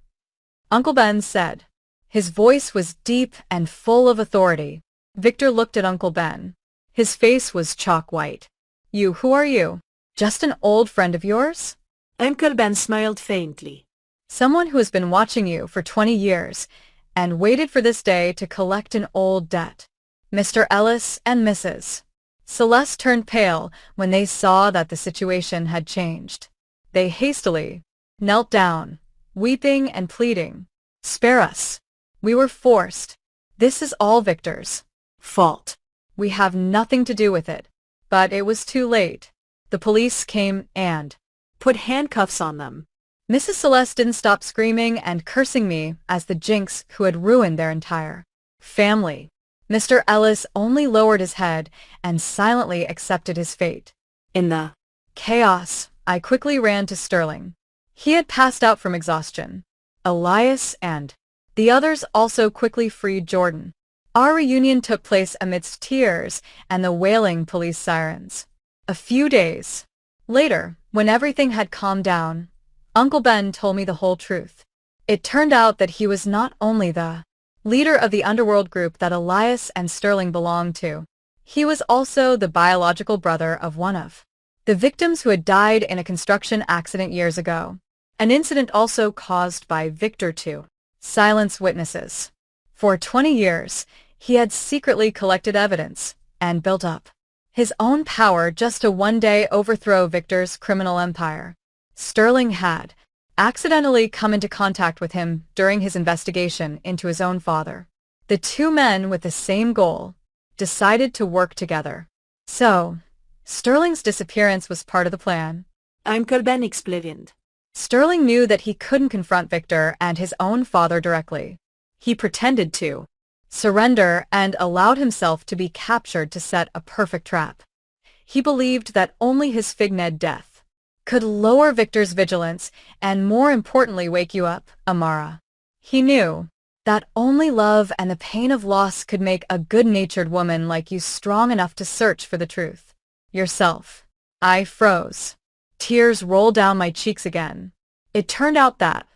Uncle Ben said. His voice was deep and full of authority. Victor looked at Uncle Ben. His face was chalk white. Who are you? Just an old friend of yours? Uncle Ben smiled faintly. Someone who has been watching you for 20 years and waited for this day to collect an old debt. Mr. Ellis and Mrs. Celeste turned pale when they saw that the situation had changed. They hastily knelt down, weeping and pleading. Spare us. We were forced. This is all Victor's fault. We have nothing to do with it. But it was too late. The police came and Put handcuffs on them. Mrs. Celeste didn't stop screaming and cursing me as the jinx who had ruined their entire family. Mr. Ellis only lowered his head and silently accepted his fate. In the chaos, I quickly ran to Sterling. He had passed out from exhaustion. Elias and the others also quickly freed Jordan. Our reunion took place amidst tears and the wailing police sirens. A few days later, when everything had calmed down, Uncle Ben told me the whole truth. It turned out that he was not only the leader of the underworld group that Elias and Sterling belonged to, he was also the biological brother of one of the victims who had died in a construction accident years ago, an incident also caused by Victor to silence witnesses. For 20 years, he had secretly collected evidence and built up his own power just to one day overthrow Victor's criminal empire. Sterling had accidentally come into contact with him during his investigation into his own father. The two men with the same goal decided to work together. So, Sterling's disappearance was part of the plan. Uncle Ben explained. Sterling knew that he couldn't confront Victor and his own father directly. He pretended to surrender and allowed himself to be captured to set a perfect trap. He believed that only his Figned death could lower Victor's vigilance and more importantly wake you up, Amara. He knew that only love and the pain of loss could make a good-natured woman like you strong enough to search for the truth. Yourself. I froze. Tears rolled down my cheeks again. It turned out that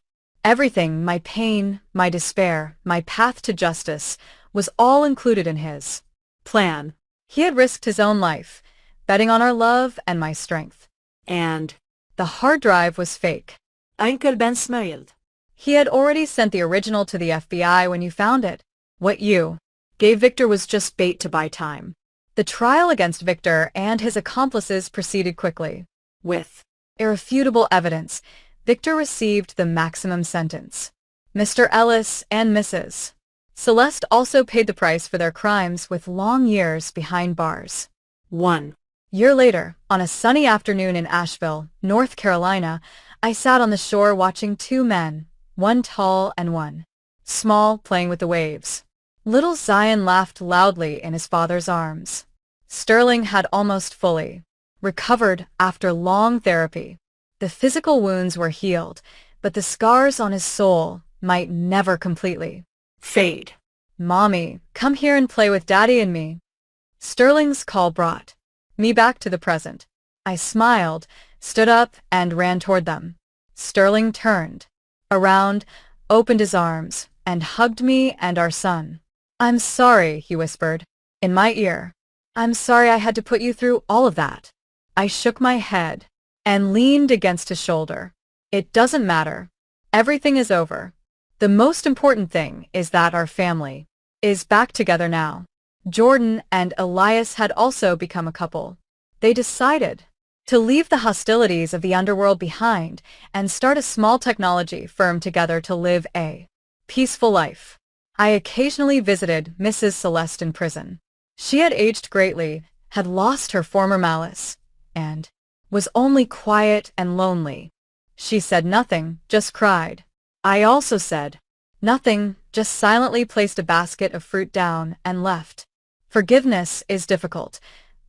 everything, my pain, my despair, my path to justice, was all included in his plan. He had risked his own life, betting on our love and my strength. And the hard drive was fake. Uncle Ben smiled. He had already sent the original to the FBI when you found it. What you gave Victor was just bait to buy time. The trial against Victor and his accomplices proceeded quickly. With irrefutable evidence, Victor received the maximum sentence. Mr. Ellis and Mrs. Celeste also paid the price for their crimes with long years behind bars. 1 year later, on a sunny afternoon in Asheville, North Carolina, I sat on the shore watching two men, one tall and one small, playing with the waves. Little Zion laughed loudly in his father's arms. Sterling had almost fully recovered after long therapy. The physical wounds were healed, but the scars on his soul might never completely fade. Mommy, come here and play with Daddy and me. Sterling's call brought me back to the present. I smiled, stood up, and ran toward them. Sterling turned around, opened his arms, and hugged me and our son. I'm sorry, he whispered in my ear. I'm sorry I had to put you through all of that. I shook my head and leaned against his shoulder. It doesn't matter. Everything is over. The most important thing is that our family is back together now. Jordan and Elias had also become a couple. They decided to leave the hostilities of the underworld behind and start a small technology firm together to live a peaceful life. I occasionally visited Mrs. Celeste in prison. She had aged greatly, had lost her former malice, and was only quiet and lonely. She said nothing, just cried. I also said nothing, just silently placed a basket of fruit down and left. Forgiveness is difficult,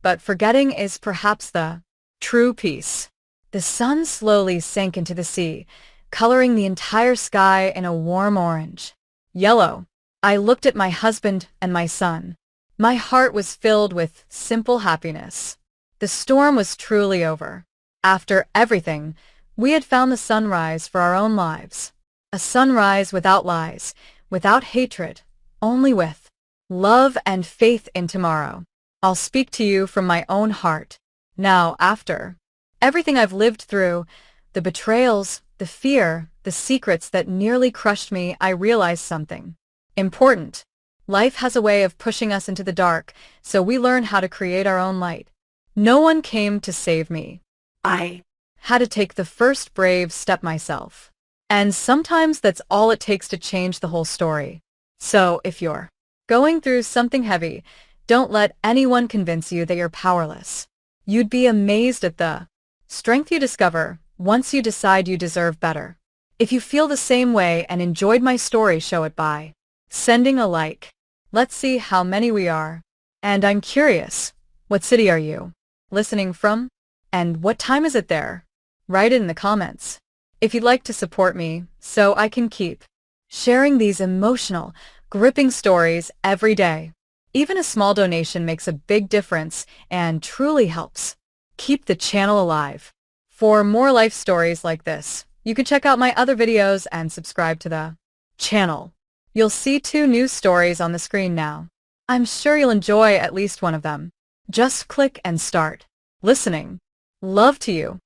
but forgetting is perhaps the true peace. The sun slowly sank into the sea, coloring the entire sky in a warm orange. Yellow. I looked at my husband and my son. My heart was filled with simple happiness. The storm was truly over. After everything, we had found the sunrise for our own lives. A sunrise without lies, without hatred, only with love and faith in tomorrow. I'll speak to you from my own heart. Now, after everything I've lived through, the betrayals, the fear, the secrets that nearly crushed me, I realized something important. Life has a way of pushing us into the dark, so we learn how to create our own light. No one came to save me. I had to take the first brave step myself. And sometimes that's all it takes to change the whole story. So, if you're going through something heavy, don't let anyone convince you that you're powerless. You'd be amazed at the strength you discover once you decide you deserve better. If you feel the same way and enjoyed my story, show it by sending a like. Let's see how many we are. And I'm curious, what city are you listening from? And what time is it there? Write it in the comments. If you'd like to support me so I can keep sharing these emotional, gripping stories every day. Even a small donation makes a big difference and truly helps keep the channel alive. For more life stories like this, you can check out my other videos and subscribe to the channel. You'll see 2 new stories on the screen now. I'm sure you'll enjoy at least one of them. Just click and start listening. Love to you.